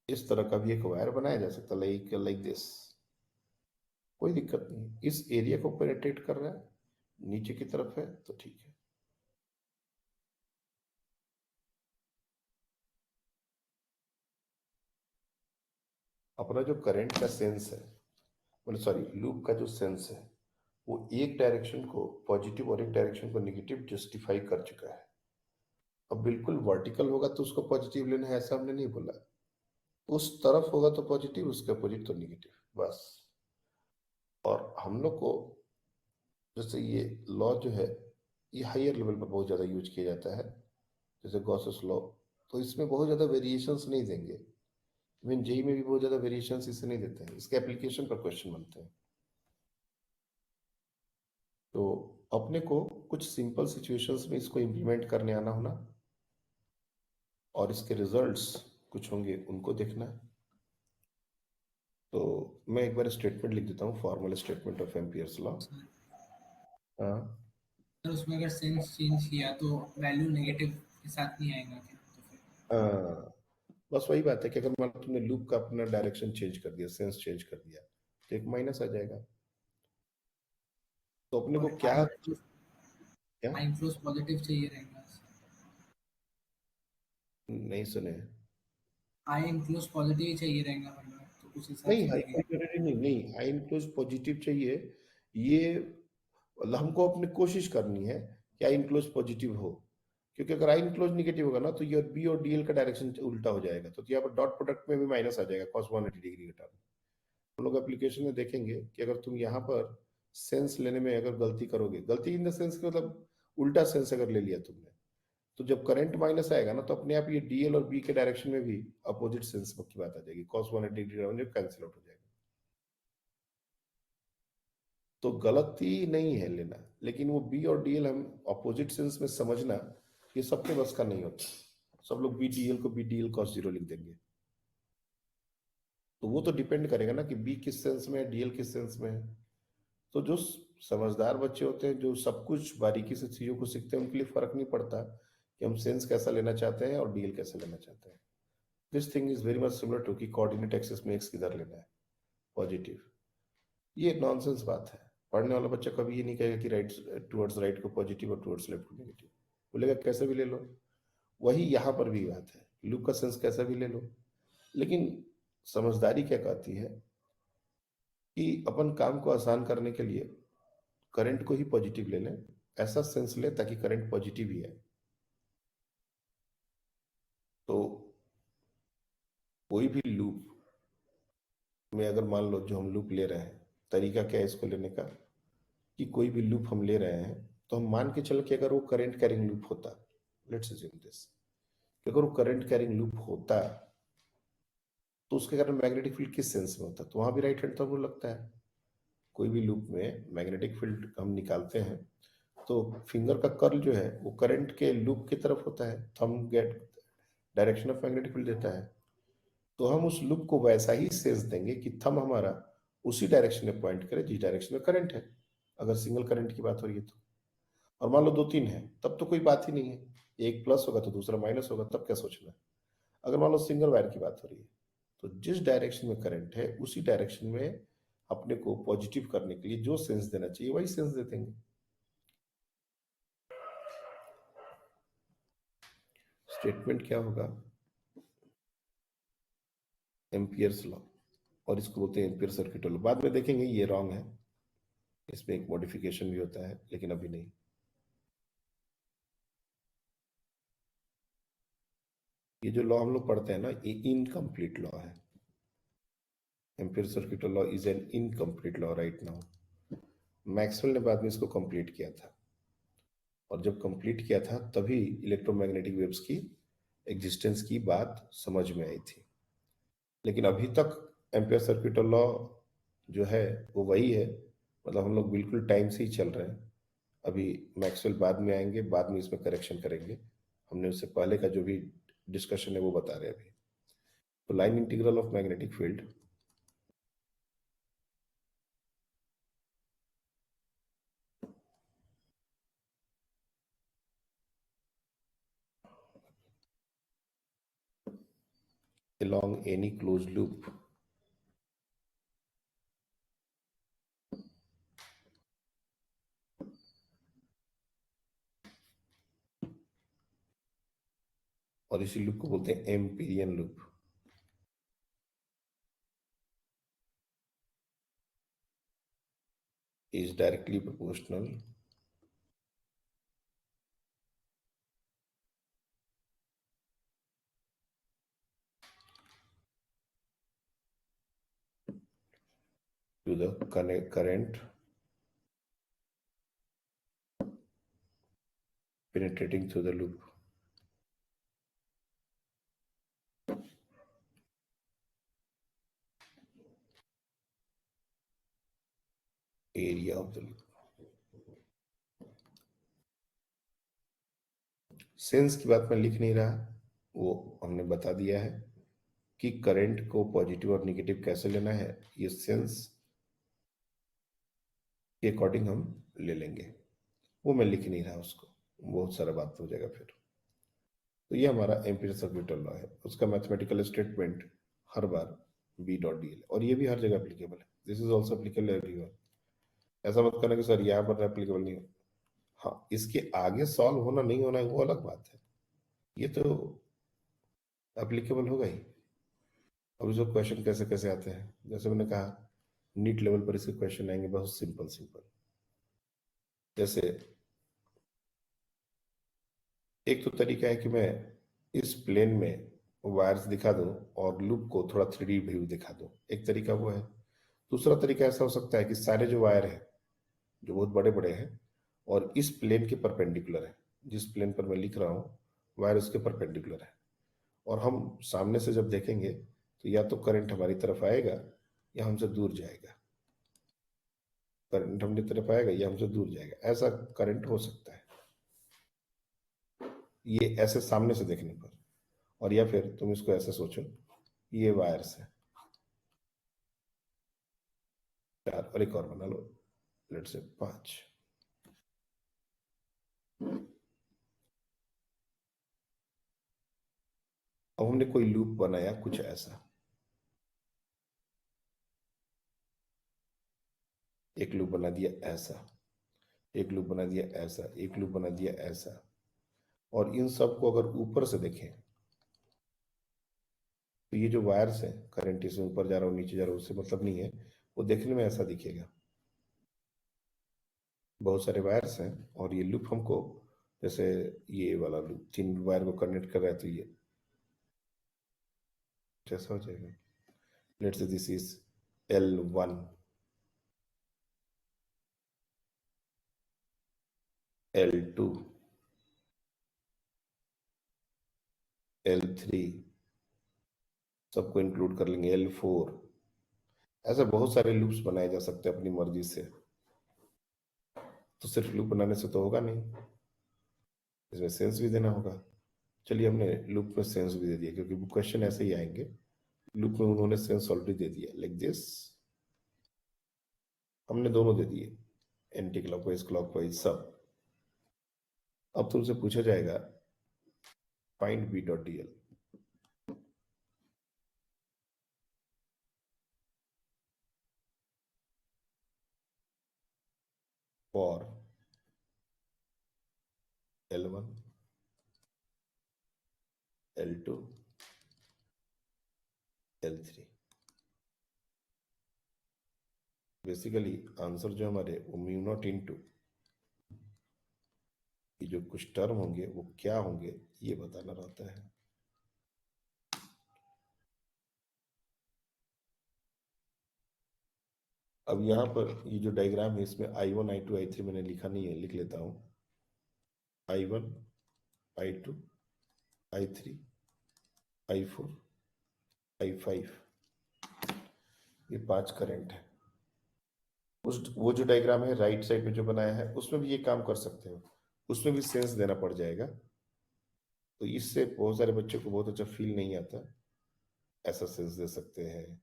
इस तरह का भी एक वायर बनाया जा सकता है, लाइक लाइक दिस, कोई दिक्कत नहीं। इस एरिया को पेनिट्रेट कर रहा है, नीचे की तरफ है तो ठीक है। अपना जो करंट का सेंस है, मतलब सॉरी लूप का जो सेंस है, वो एक डायरेक्शन को पॉजिटिव और एक डायरेक्शन को नेगेटिव जस्टिफाई कर चुका है। अब बिल्कुल वर्टिकल होगा तो उसको पॉजिटिव लेना है ऐसा हमने नहीं बोला, उस तरफ होगा तो पॉजिटिव, उसके अपोजिट तो नेगेटिव, बस। और हम लोग को जैसे ये लॉ जो है ये हायर लेवल पर बहुत ज़्यादा यूज किया जाता है, जैसे गॉसेस लॉ, तो इसमें बहुत ज़्यादा वेरिएशंस नहीं देंगे। इवन जेई में भी बहुत ज़्यादा वेरिएशंस इससे नहीं देते हैं, इसके एप्लीकेशन पर क्वेश्चन बनते हैं। तो अपने को कुछ सिंपल सिचुएशंस में इसको इम्प्लीमेंट करने आना होना, और इसके रिजल्ट्स कुछ होंगे उनको देखना है। तो मैं एक बार स्टेटमेंट लिख देता हूँ, formal statement of Ampere's law. हाँ, सर उसमें अगर सेंस चेंज किया तो वैल्यू नेगेटिव के साथ नहीं आएगा क्या? तो फिर हाँ, बस वही बात है कि अगर मान लो तुमने लूप का अपना डायरेक्शन चेंज कर दिया, सेंस चेंज कर दिया, तो एक माइनस आ जाएगा। तो अपने को और क्या क्या आई इनफ्लोस पॉजिटिव चाहिए रहेगा। नहीं सुने? आई इनफ्लोस पॉजिटिव ही चाहिए रहेगा, मतलब तो उस हिसाब नहीं, से हाई देंगे। नहीं नहीं, हाई इनक्लूज पॉजिटिव चाहिए। ये मतलब हमको अपनी कोशिश करनी है कि आई इनक्लूज पॉजिटिव हो, क्योंकि अगर आई इनक्लूज निगेटिव होगा ना तो ये बी और डीएल का डायरेक्शन उल्टा हो जाएगा, तो यहाँ पर डॉट प्रोडक्ट में भी माइनस आ जाएगा cos 180 डिग्री का टर्म। हम लोग एप्लीकेशन में देखेंगे कि अगर तुम यहाँ पर सेंस लेने में अगर गलती करोगे, गलती इन द सेंस मतलब उल्टा सेंस अगर ले लिया तुमने, तो जब करंट माइनस आएगा ना तो अपने आप ये डीएल और बी के डायरेक्शन में भी अपोजिट सेंस की बात आ जाएगी, cos 180 डिग्री कैंसिल आउट हो जाएगा। तो गलती नहीं है लेना, लेकिन वो बी और डीएल हम अपोजिट सेंस में समझना, ये सबके बस का नहीं होता। सब लोग बी डीएल को बी डीएल cos 0 लिख देंगे। तो वो तो डिपेंड करेगा ना कि बी किस सेंस में है, डीएल किस सेंस में है। तो जो समझदार बच्चे होते हैं, जो सब कुछ बारीकी से चीजों को सीखते हैं, उनके लिए फर्क नहीं पड़ता कि हम सेंस कैसा लेना चाहते हैं और डीएल कैसा लेना चाहते हैं। This thing is very much similar to कि कोऑर्डिनेट एक्सिस में एक्स किधर लेना है, पॉजिटिव। ये नॉनसेंस बात है। पढ़ने वाला बच्चा कभी ये नहीं कहेगा कि राइट टुवर्ड्स राइट को पॉजिटिव और टुवर्ड्स लेफ्ट को नेगेटिव, बोलेगा कैसे भी ले लो। वही यहाँ पर भी बात है, लूप का सेंस कैसा भी ले लो, लेकिन समझदारी क्या कहती है कि अपन काम को आसान करने के लिए करंट को ही पॉजिटिव ले लें, ऐसा सेंस ले ताकि करंट पॉजिटिव ही है। तो कोई भी लूप में अगर मान लो जो हम लूप ले रहे हैं, तरीका क्या है इसको लेने का, कि कोई भी लूप हम ले रहे हैं तो हम मान के चल कि अगर वो करंट कैरिंग लूप होता, लेट्स अज्यूम दिस, कि अगर वो करंट कैरिंग लूप होता तो उसके कारण मैग्नेटिक फील्ड किस सेंस में होता, तो वहां भी राइट हैंड टर्म रूल लगता है। कोई भी लूप में मैग्नेटिक फील्ड हम निकालते हैं तो फिंगर का कर्ल जो है वो करंट के लूप की तरफ होता है, thumb get direction of magnetic field देता है। तो हम उस लूप को वैसा ही सेंस देंगे कि थंब हमारा उसी डायरेक्शन में पॉइंट करे जिस डायरेक्शन में करंट है, अगर सिंगल करंट की बात हो रही है तो। और मान लो दो तीन है तब तो कोई बात ही नहीं है, एक प्लस होगा तो दूसरा माइनस होगा, तब क्या सोचना है। अगर मान लो सिंगल वायर की बात हो रही है तो जिस डायरेक्शन में करंट है उसी डायरेक्शन में अपने को पॉजिटिव करने के लिए जो सेंस देना चाहिए वही सेंस दे देंगे। स्टेटमेंट क्या होगा, एम्पियर्स लॉ, और इसको बोलते हैं एम्पियर सर्किट लॉ। बाद में देखेंगे ये रॉन्ग है, इसमें एक मॉडिफिकेशन भी होता है, लेकिन अभी नहीं। ये जो लॉ हम लोग पढ़ते हैं ना, ये इनकम्प्लीट लॉ है। Ampere circuit law is an incomplete law right now. Maxwell ने बाद में इसको कंप्लीट किया था, और जब कंप्लीट किया था तभी इलेक्ट्रोमैग्नेटिक वेव्स की एग्जिस्टेंस की बात समझ में आई थी। लेकिन अभी तक एम्पियर सर्किट लॉ जो है वो वही है, मतलब हम लोग बिल्कुल टाइम से ही चल रहे हैं। अभी मैक्सवेल बाद में आएंगे, बाद में इसमें करेक्शन करेंगे। हमने उससे पहले का जो भी डिस्कशन है वो बता रहे हैं अभी। तो line integral of magnetic field along any closed loop. और इसी लूप को बोलते हैं Amperian loop. is directly proportional to the current penetrating through the loop. Area of the loop. Sense की बात मैं लिख नहीं रहा, वो हमने बता दिया है कि करंट को पॉजिटिव और नेगेटिव कैसे लेना है, ये सेंस के अकॉर्डिंग हम ले लेंगे। वो मैं लिख नहीं रहा, उसको बहुत सारा बात हो जाएगा फिर। तो ये हमारा एम्पिरिकल सर्किट लॉ है, उसका मैथमेटिकल स्टेटमेंट हर बार बी डॉट डी एल, और ये भी हर जगह एप्लीकेबल है। This is also applicable everywhere. ऐसा मत करना कि सर यहाँ पर एप्लीकेबल नहीं है। हाँ, इसके आगे सॉल्व होना नहीं होना वो अलग बात है, ये तो एप्लीकेबल होगा ही। अब जो क्वेश्चन कैसे कैसे आते हैं, जैसे मैंने कहा नीट लेवल पर इसके क्वेश्चन आएंगे बहुत सिंपल सिंपल। जैसे एक तो तरीका है कि मैं इस प्लेन में वायर्स दिखा दूं और लूप को थोड़ा 3D व्यू दिखा दूं, एक तरीका वो है। दूसरा तरीका ऐसा हो सकता है कि सारे जो वायर हैं जो बहुत बड़े बड़े हैं और इस प्लेन के परपेंडिकुलर है, जिस प्लेन पर मैं लिख रहा हूँ वायर उसके परपेंडिकुलर है, और हम सामने से जब देखेंगे तो या तो करंट हमारी तरफ आएगा या हमसे दूर जाएगा, करंट हमारी तरफ आएगा या हमसे दूर जाएगा, ऐसा करंट हो सकता है ये ऐसे सामने से देखने पर। और या फिर तुम इसको ऐसे सोचो, ये वायर्स है 4 और एक और बना लो, लेट से 5। अब हमने कोई लूप बनाया कुछ ऐसा, एक लूप बना दिया ऐसा, एक लूप बना दिया ऐसा, एक लूप बना दिया ऐसा, और इन सबको अगर ऊपर से देखें तो ये जो वायर्स है करंट इसमें ऊपर जा रहा हो नीचे जा रहा हो उससे मतलब नहीं है, वो देखने में ऐसा दिखेगा। बहुत सारे वायर्स हैं और ये लूप हमको, जैसे ये वाला लूप 3 वायर को कनेक्ट कर रहा है तो ये कैसा हो जाएगा, let's say this is L1, L2, L3, सबको इंक्लूड कर लेंगे L4। ऐसे बहुत सारे लूप्स बनाए जा सकते हैं अपनी मर्जी से, तो सिर्फ लूप बनाने से तो होगा नहीं, इसमें सेंस भी देना होगा। चलिए हमने लूप में सेंस भी दे दिया, क्योंकि क्वेश्चन ऐसे ही आएंगे, लूप में उन्होंने सेंस ऑलरेडी दे दिया, लाइक दिस हमने दोनों दे दिए, एंटी क्लॉकवाइज क्लॉकवाइज सब। अब तुमसे पूछा जाएगा find B dot D L, for L1, L2, L3। Basically answer जो हमारे वो म्यू नॉट इनटू ये जो कुछ टर्म होंगे वो क्या होंगे ये बताना रहता है। अब यहाँ पर ये जो डायग्राम है इसमें I1 I2 I3 मैंने लिखा नहीं है, लिख लेता हूँ I1 I2 I3 I4 I5, ये 5 करंट है। उस वो जो डायग्राम है राइट साइड में जो बनाया है उसमें भी ये काम कर सकते हो, उसमें भी सेंस देना पड़ जाएगा, तो इससे बहुत सारे बच्चों को बहुत अच्छा फील नहीं आता। ऐसा सेंस दे सकते हैं,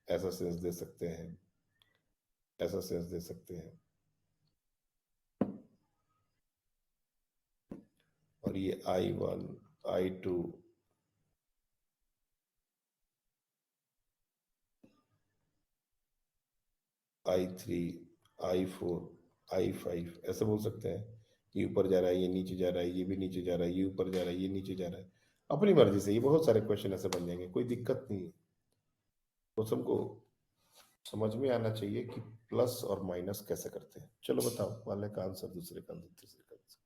ऐसा सेंस दे सकते हैं, ऐसा सेंस दे सकते हैं, और ये I1 I2 I3, I4, I5 ऐसे बोल सकते हैं। ये ऊपर जा रहा है, ये नीचे जा रहा है, ये भी नीचे जा रहा है, ये ऊपर जा रहा है, ये नीचे जा रहा है। अपनी मर्जी से ये बहुत सारे क्वेश्चन ऐसे बन जाएंगे, कोई दिक्कत नहीं है। तो सबको समझ में आना चाहिए कि प्लस और माइनस कैसे करते हैं। चलो बताओ, पहले का आंसर, दूसरे का आंसर, तीसरे का आंसर।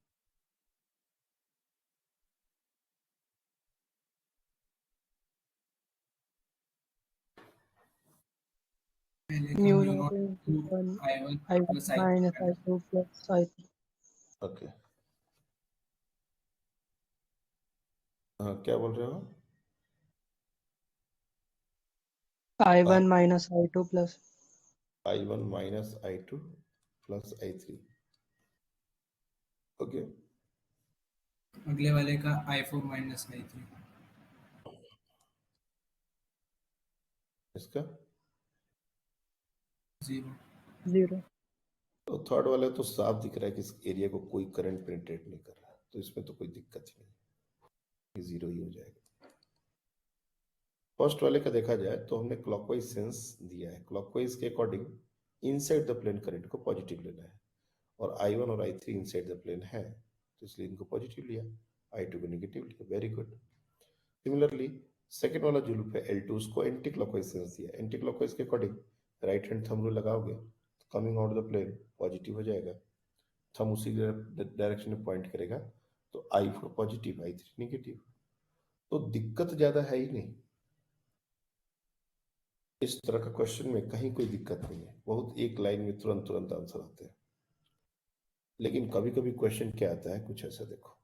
पहले का mu mu naught naught into two one I1 I plus minus I2 I two plus I three. Okay, हाँ क्या बोल रहे हो? I1 minus I two plus I1 minus I2 plus I3। Okay, अगले वाले का I4 माइनस I3 इसका 0। 0। तो थर्ड वाले तो साफ दिख रहा है कि इस एरिया को कोई करंट पेनिट्रेट नहीं कर रहा, तो इसमें तो कोई दिक्कत ही नहीं, ये जीरो ही हो जाएगा। फर्स्ट वाले का देखा जाए तो हमने क्लॉकवाइज सेंस दिया है, क्लॉकवाइज के according inside the plane current को पॉजिटिव लेना है, और I1 और I3 इनसाइड द प्लेन है, तो इसलिए इनको पॉजिटिव लिया, I2 को नेगेटिव लिया। Very good. सिमिलरली सेकेंड वाला जो लूप है L2, उसको एंटी क्लॉकवाइज सेंस दिया। एंटी क्लॉकवाइज के according right hand thumb rule लगाओगे तो coming out the plane positive हो जाएगा, थंब उसी डायरेक्शन में पॉइंट करेगा, तो I4 पॉजिटिव, I3 नेगेटिव। तो दिक्कत ज्यादा है ही नहीं, इस तरह का क्वेश्चन में कहीं कोई दिक्कत नहीं है, बहुत एक लाइन में तुरंत तुरंत आंसर आते हैं। लेकिन कभी कभी क्वेश्चन क्या आता है, कुछ ऐसा देखो,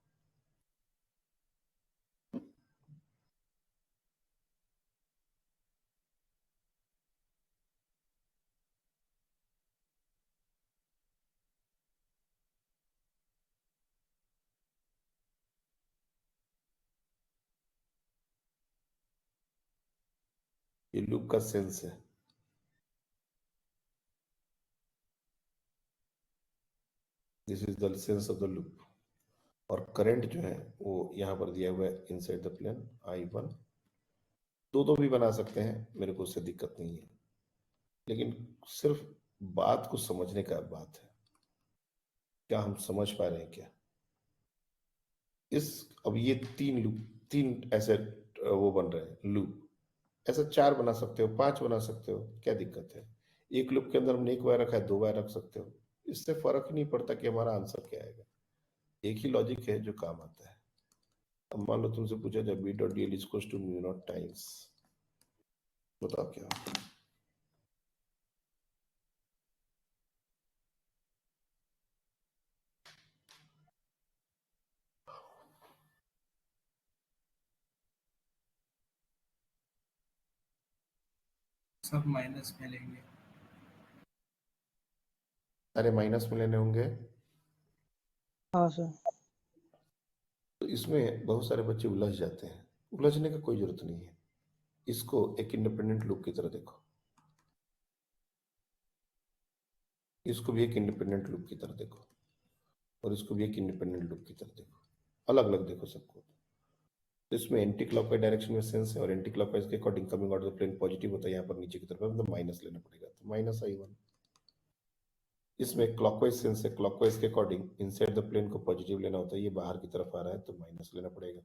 ये लूप का सेंस है। This is the sense of the loop, और करंट जो है वो यहाँ पर दिया हुआ है इनसाइड द प्लेन I1। दो भी बना सकते हैं, मेरे को उससे दिक्कत नहीं है, लेकिन सिर्फ बात को समझने का बात है, क्या हम समझ पा रहे हैं क्या इस। अब ये तीन लूप, तीन ऐसे वो बन रहे हैं लूप, ऐसा 4 बना सकते हो, 5 बना सकते हो, क्या दिक्कत है। एक लूप के अंदर हमने एक बार रखा है, 2 बार रख सकते हो, इससे फर्क नहीं पड़ता कि हमारा आंसर क्या आएगा, एक ही लॉजिक है जो काम आता है। अब मान लो तुमसे पूछा जाए B dot D L is two mu naught times, बताओ क्या होगा? सब माइनस में लेंगे। अरे माइनस में लेने होंगे, हाँ सर। तो इसमें बहुत सारे बच्चे उलझ जाते हैं, उलझने का कोई जरूरत नहीं है। इसको एक इंडिपेंडेंट लूप की तरह देखो, इसको भी एक इंडिपेंडेंट लूप की तरह देखो, और इसको भी एक इंडिपेंडेंट लूप की तरह देखो, अलग अलग देखो सबको। तो इसमें एंटी क्लॉकवाइज डायरेक्शन में सेंस है, और एंटी क्लॉकवाइज के according coming out of the plane positive होता है, यहाँ पर नीचे की तरफ मतलब माइनस लेना पड़ेगा, तो माइनस I1। इसमें क्लॉकवाइज सेंस है, क्लॉकवाइज के अकॉर्डिंग इनसाइड द प्लेन को पॉजिटिव लेना होता है, ये बाहर की तरफ आ रहा है तो माइनस लेना पड़ेगा।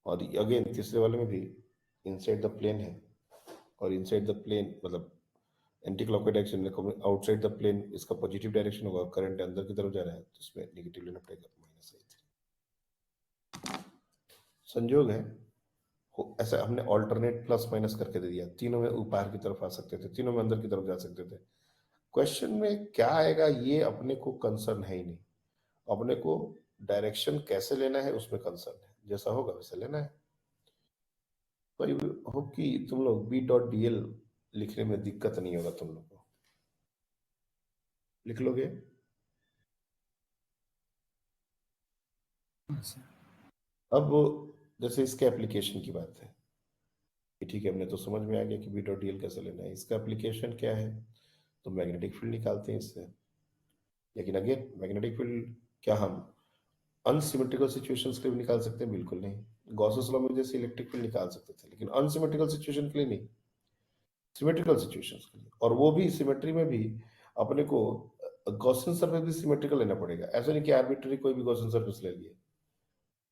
और अगेन तीसरे वाले में भी इनसाइड द प्लेन है, और इनसाइड द प्लेन मतलब anti clockwise direction, outside the plane इसका पॉजिटिव डायरेक्शन होगा, करंट अंदर की तरफ जा रहा है तो इसमें नेगेटिव लेना पड़ेगा, माइनस I3। संयोग है ऐसा हमने ऑल्टरनेट प्लस माइनस करके दे दिया, तीनों में ऊपर की तरफ आ सकते थे, तीनों में अंदर की तरफ जा सकते थे। क्वेश्चन में क्या आएगा ये अपने को कंसर्न है ही नहीं, अपने को डायरेक्शन कैसे लेना है उसमें कंसर्न है, जैसा होगा वैसे लेना है। तो आई होप कि तुम लोग बी डॉट डी एल लिखने में दिक्कत नहीं होगा, तुम लोग को लिख लोगे। हाँ सर। अब जैसे इसके एप्लीकेशन की बात है कि ठीक है, हमने तो समझ में आ गया कि बी डॉट डी एल कैसे लेना है, इसका एप्लीकेशन क्या है, तो मैग्नेटिक फील्ड निकालते हैं इससे। लेकिन अगेन मैग्नेटिक फील्ड क्या हम अनसिमेट्रिकल सिचुएशंस के लिए भी निकाल सकते हैं? बिल्कुल नहीं। गॉसेस लॉ में जैसे इलेक्ट्रिक फील्ड निकाल सकते थे, लेकिन अनसिमेट्रिकल सिचुएशन के लिए नहीं। सिमेट्रिकल सिचुएशंस के लिए, और वो भी सिमेट्री में भी अपने को गॉसियन सरफेस भी सिमेट्रिकल लेना पड़ेगा। ऐसा नहीं कि आर्बिट्ररी कोई भी गॉसियन सरफेस ले लिए।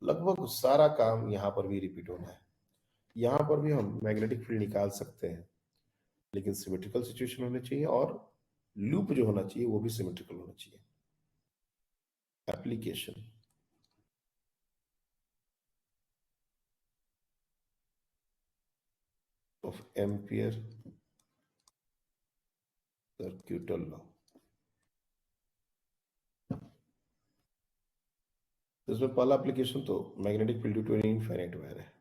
लगभग सारा काम यहाँ पर भी रिपीट होना है। यहाँ पर भी हम मैग्नेटिक फील्ड निकाल सकते हैं, लेकिन सिमेट्रिकल सिचुएशन होनी चाहिए, और लूप जो होना चाहिए वो भी सिमेट्रिकल होना चाहिए। Application of Ampere circuital law. इसमें पहला एप्लीकेशन तो magnetic field due to an infinite wire है।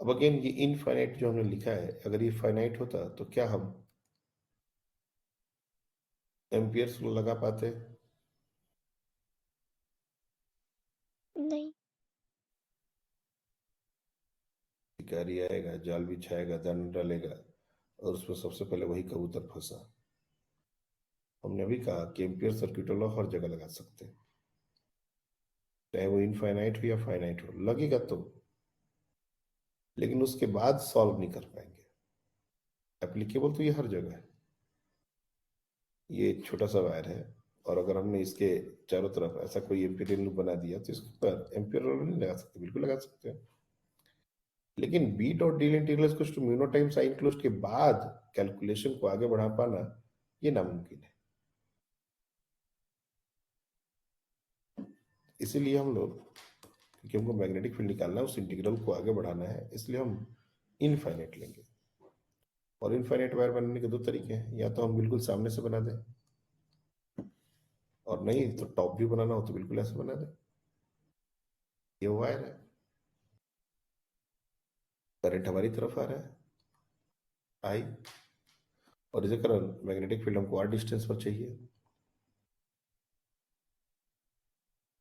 अब अगेन ये इनफाइनाइट जो हमने लिखा है, अगर ये फाइनाइट होता तो क्या हम एम्पियर्स लगा पाते? नहीं। शिकारी आएगा, जाल बिछाएगा, दाना डालेगा, और उसमें सबसे पहले वही कबूतर फंसा। हमने अभी कहा कि एम्पियर सर्क्यूटल लॉ हर जगह लगा सकते हैं, चाहे वो इनफाइनाइट हो या फाइनाइट हो, लगेगा तो, लेकिन उसके बाद सॉल्व नहीं कर पाएंगे। एप्लीकेबल तो ये हर जगह है। ये एक छोटा सा वायर है, और अगर हमने इसके चारों तरफ ऐसा कोई एम्पिरियल लूप बना दिया तो इसके ऊपर एम्पिरियल लॉ नहीं लगा सकते, बिल्कुल लगा सकते हैं। लेकिन B dot D integral equals to mu naught times sign closed के बाद कैलकुलेशन को आगे बढ़ा पाना ये नामुमकिन है। इसीलिए हम लोग, क्योंकि हमको मैग्नेटिक फील्ड निकालना है, उस इंटीग्रल को आगे बढ़ाना है, इसलिए हम इनफाइनाइट लेंगे। और इनफाइनाइट वायर बनाने के दो तरीके हैं, या तो हम बिल्कुल सामने से बना दें, और नहीं तो टॉप व्यू बनाना हो तो बिल्कुल ऐसे बना दें। ये वायर है, करंट हमारी तरफ आ रहा है आई, और इसी कारण मैग्नेटिक फील्ड हमको आर डिस्टेंस पर चाहिए।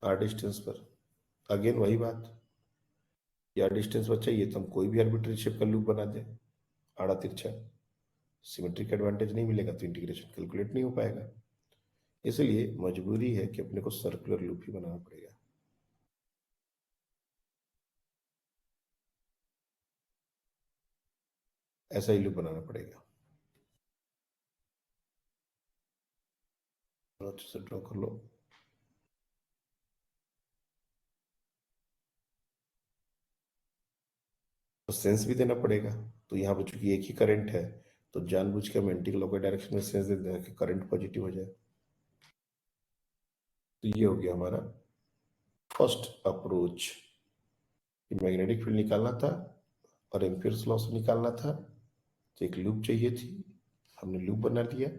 आर डिस्टेंस पर अगेन वही बात, या डिस्टेंस पर चाहिए तो हम कोई भी आर्बिट्ररी शेप का लूप बना दें, आड़ा तिरछा। सिमेट्रिक एडवांटेज नहीं मिलेगा तो इंटीग्रेशन कैलकुलेट नहीं हो पाएगा। इसलिए मजबूरी है कि अपने को सर्कुलर लूप ही बनाना पड़ेगा। ऐसा ही लूप बनाना पड़ेगा। अच्छे से ड्रॉ कर लो। तो सेंस भी देना पड़ेगा, तो यहाँ पर चूंकि एक ही करंट है तो जानबूझ के हम एंटी क्लॉकवाइज डायरेक्शन में सेंस दे दें कि करंट पॉजिटिव हो जाए। तो ये हो गया हमारा फर्स्ट अप्रोच, कि मैग्नेटिक फील्ड निकालना था और एम्पियर्स लॉ से निकालना था, तो एक लूप चाहिए थी, हमने लूप बना लिया।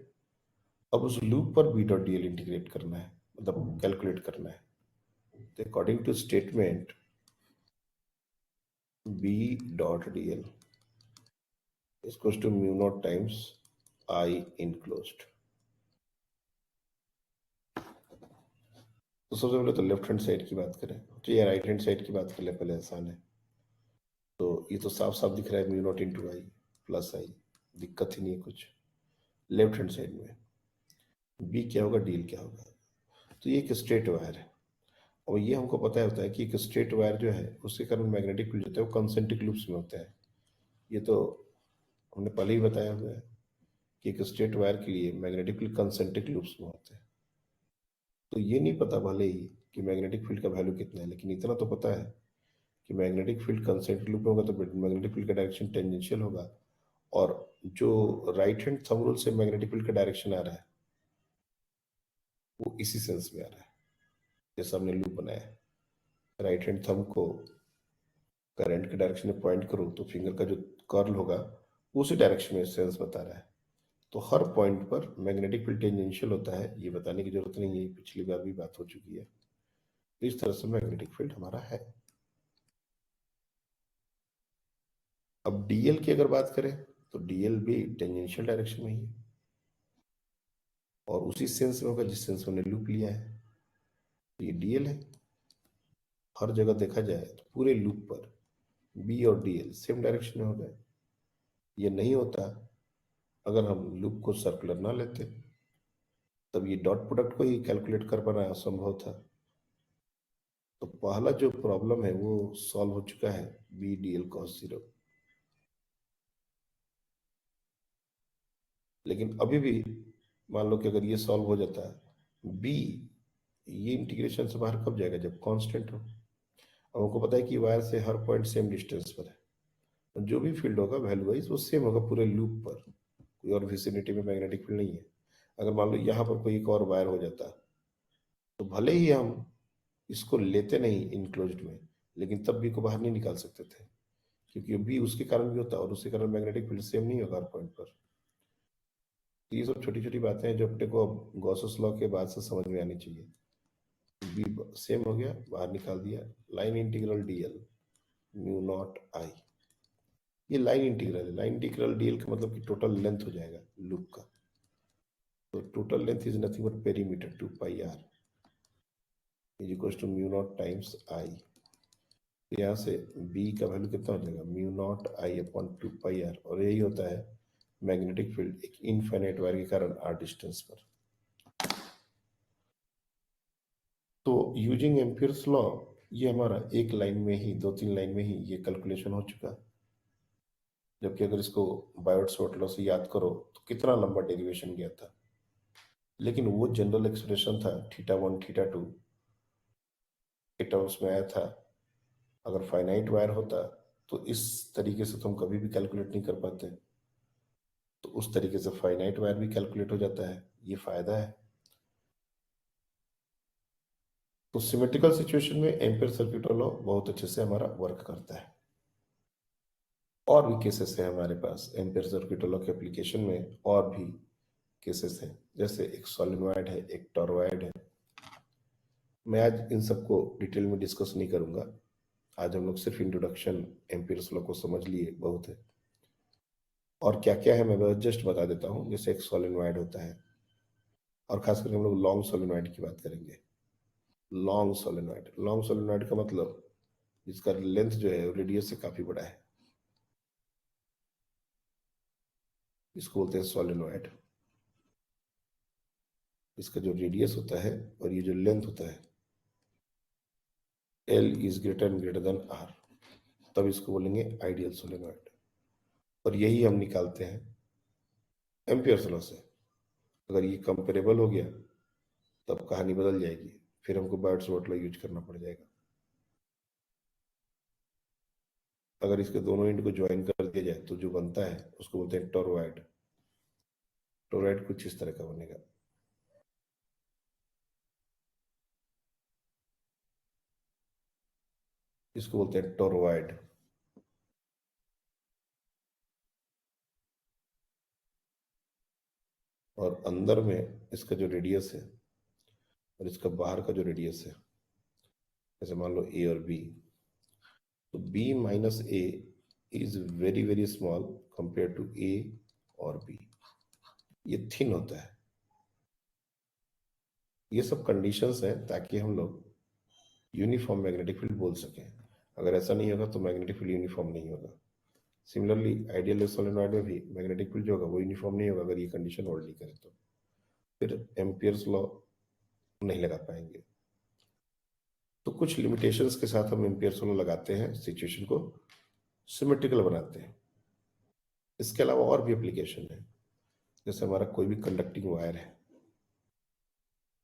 अब उस लूप पर बी डॉट डीएल इंटीग्रेट करना है, मतलब कैलकुलेट करना है। तो according to statement B dot D L equals to mu naught times I enclosed. तो सबसे पहले तो लेफ्ट हैंड साइड की बात करें, तो ये राइट हैंड साइड की बात कर ले, पहले आसान है। तो ये तो साफ साफ दिख रहा है म्यू नॉट इंटू आई प्लस आई, दिक्कत ही नहीं है कुछ। लेफ्ट हैंड साइड में बी क्या होगा, डीएल क्या होगा। तो ये एक स्ट्रेट वायर है, और ये हमको पता होता है कि एक स्ट्रेट वायर जो है उसके कारण मैग्नेटिक फील्ड होता है वो कंसेंट्रिक लूप्स में होता है। ये तो हमने पहले ही बताया हुआ है कि एक स्ट्रेट वायर के लिए मैग्नेटिक फील्ड कंसेंट्रिक लूप्स में होते हैं। तो ये नहीं पता भले ही कि मैग्नेटिक फील्ड का वैल्यू कितना है, लेकिन इतना तो पता है कि मैग्नेटिक फील्ड कंसेंट्रिक लूप में होगा तो मैग्नेटिक फील्ड का डायरेक्शन टेंजेंशियल होगा, और जो राइट हैंड थंब रूल से मैग्नेटिक फील्ड का डायरेक्शन आ रहा है वो इसी सेंस में आ रहा है। जैसा हमने लूप बनाया है, राइट हैंड थंब को करंट के डायरेक्शन में पॉइंट करो तो फिंगर का जो कर्ल होगा उसी डायरेक्शन में सेंस बता रहा है। तो हर पॉइंट पर मैग्नेटिक फील्ड टेंजेंशियल होता है, ये बताने की जरूरत नहीं है, पिछली बार भी बात हो चुकी है। तो इस तरह से मैग्नेटिक फील्ड हमारा है। अब डीएल की अगर बात करें तो डीएल भी टेंजेंशियल डायरेक्शन में ही है, और उसी सेंस में होगा जिस सेंस में हमने लूप लिया है। तो ये डीएल है। हर जगह देखा जाए तो पूरे लूप पर बी और डीएल सेम डायरेक्शन में हो गए, ये नहीं होता अगर हम लूप को सर्कुलर ना लेते, तब ये डॉट प्रोडक्ट को ही कैलकुलेट कर पाना असंभव था। तो पहला जो प्रॉब्लम है वो सॉल्व हो चुका है, बी डी एल कॉस 0। लेकिन अभी भी मान लो कि अगर ये सॉल्व हो जाता है, बी ये इंटीग्रेशन से बाहर कब जाएगा, जब कांस्टेंट हो। अब हमको पता है कि वायर से हर पॉइंट सेम डिस्टेंस पर है, जो भी फील्ड होगा वैल्यू वाइज वो सेम होगा पूरे लूप पर, कोई और विसिनिटी में मैग्नेटिक फील्ड नहीं है। अगर मान लो यहाँ पर कोई एक और वायर हो जाता, तो भले ही हम इसको लेते नहीं इनक्लोज्ड में, लेकिन तब भी को बाहर नहीं निकाल सकते थे, क्योंकि बी उसके कारण भी होता और उसके कारण मैग्नेटिक फील्ड सेम नहीं होगा हर पॉइंट पर। ये सब छोटी छोटी बातें हैं जो अपने को अब गॉसेस लॉ के बाद से समझ में आनी चाहिए। बी सेम हो गया, बाहर निकाल दिया, line integral DL mu naught I. ये लाइन इंटीग्रल है, लाइन इंटीग्रल डीएल का मतलब कि टोटल लेंथ हो जाएगा लूप का। तो total length is nothing but perimeter 2 pi R is equal to mu naught times I. यहाँ से बी का वैल्यू कितना हो जाएगा, mu naught I upon 2 pi R, और यही होता है मैग्नेटिक फील्ड एक इनफाइनाइट वायर के कारण आर डिस्टेंस पर। तो यूजिंग एम्पियर्स लॉ ये हमारा एक लाइन में ही, 2-3 लाइन में ही ये कैलकुलेशन हो चुका। जबकि अगर इसको बायोट-सावर्ट लॉ से याद करो तो कितना लंबा डेरिवेशन गया था, लेकिन वो जनरल एक्सप्रेशन था θ1 θ2 के टर्म्स में आया था। अगर फाइनाइट वायर होता तो इस तरीके से तो हम कभी भी कैलकुलेट नहीं कर पाते, तो उस तरीके से फाइनाइट वायर भी कैलकुलेट हो जाता है, ये फायदा है। तो सिमेट्रिकल सिचुएशन में एम्पियर सर्किट लॉ बहुत अच्छे से हमारा वर्क करता है। और भी केसेस है हमारे पास एम्पियर सर्किट लॉ के एप्लीकेशन में, और भी केसेस हैं, जैसे एक सोलेनॉइड है, एक टॉरॉइड है। मैं आज इन सबको डिटेल में डिस्कस नहीं करूंगा, आज हम लोग सिर्फ इंट्रोडक्शन एम्पियर्स लॉ को समझ लिए बहुत है। और क्या क्या है मैं बस जस्ट बता देता हूँ। जैसे एक सोलेनॉइड होता है, और खास करके हम लोग लॉन्ग सोलेनॉइड की बात करेंगे। लॉन्ग सोलेनॉइड का मतलब इसका लेंथ जो है रेडियस से काफी बड़ा है, इसको बोलते हैं सोलेनॉइड। इसका जो रेडियस होता है और ये जो लेंथ होता है L is greater than R, तब इसको बोलेंगे आइडियल सोलेनॉइड। और यही हम निकालते हैं एम्पियर्स लॉ से। अगर ये कंपेरेबल हो गया तब कहानी बदल जाएगी, फिर हमको बायोट-सावर्ट लॉ यूज करना पड़ जाएगा। अगर इसके दोनों एंड को ज्वाइन कर दिया जाए तो जो बनता है उसको बोलते हैं टोरॉइड। टोरॉइड कुछ इस तरह का बनेगा। इसको बोलते हैं टोरॉइड। और अंदर में इसका जो रेडियस है और इसका बाहर का जो रेडियस है, जैसे मान लो ए और बी, तो B minus A is very very small compare to A और बी। ये थिन होता है। ये सब कंडीशंस हैं ताकि हम लोग यूनिफॉर्म मैग्नेटिक फील्ड बोल सकें। अगर ऐसा नहीं होगा तो मैग्नेटिक फील्ड यूनिफॉर्म नहीं होगा। सिमिलरली आइडियल सोलेनॉइड में भी मैग्नेटिक फील्ड जो होगा वो यूनिफॉर्म नहीं होगा अगर ये कंडीशन होल्ड नहीं करे, तो फिर एम्पियर्स लॉ नहीं लगा पाएंगे। तो कुछ लिमिटेशंस के साथ हम एम्पियर्स लॉ लगाते हैं, सिचुएशन को सिमेट्रिकल बनाते हैं। इसके अलावा और भी एप्लीकेशन है, जैसे हमारा कोई भी कंडक्टिंग वायर है,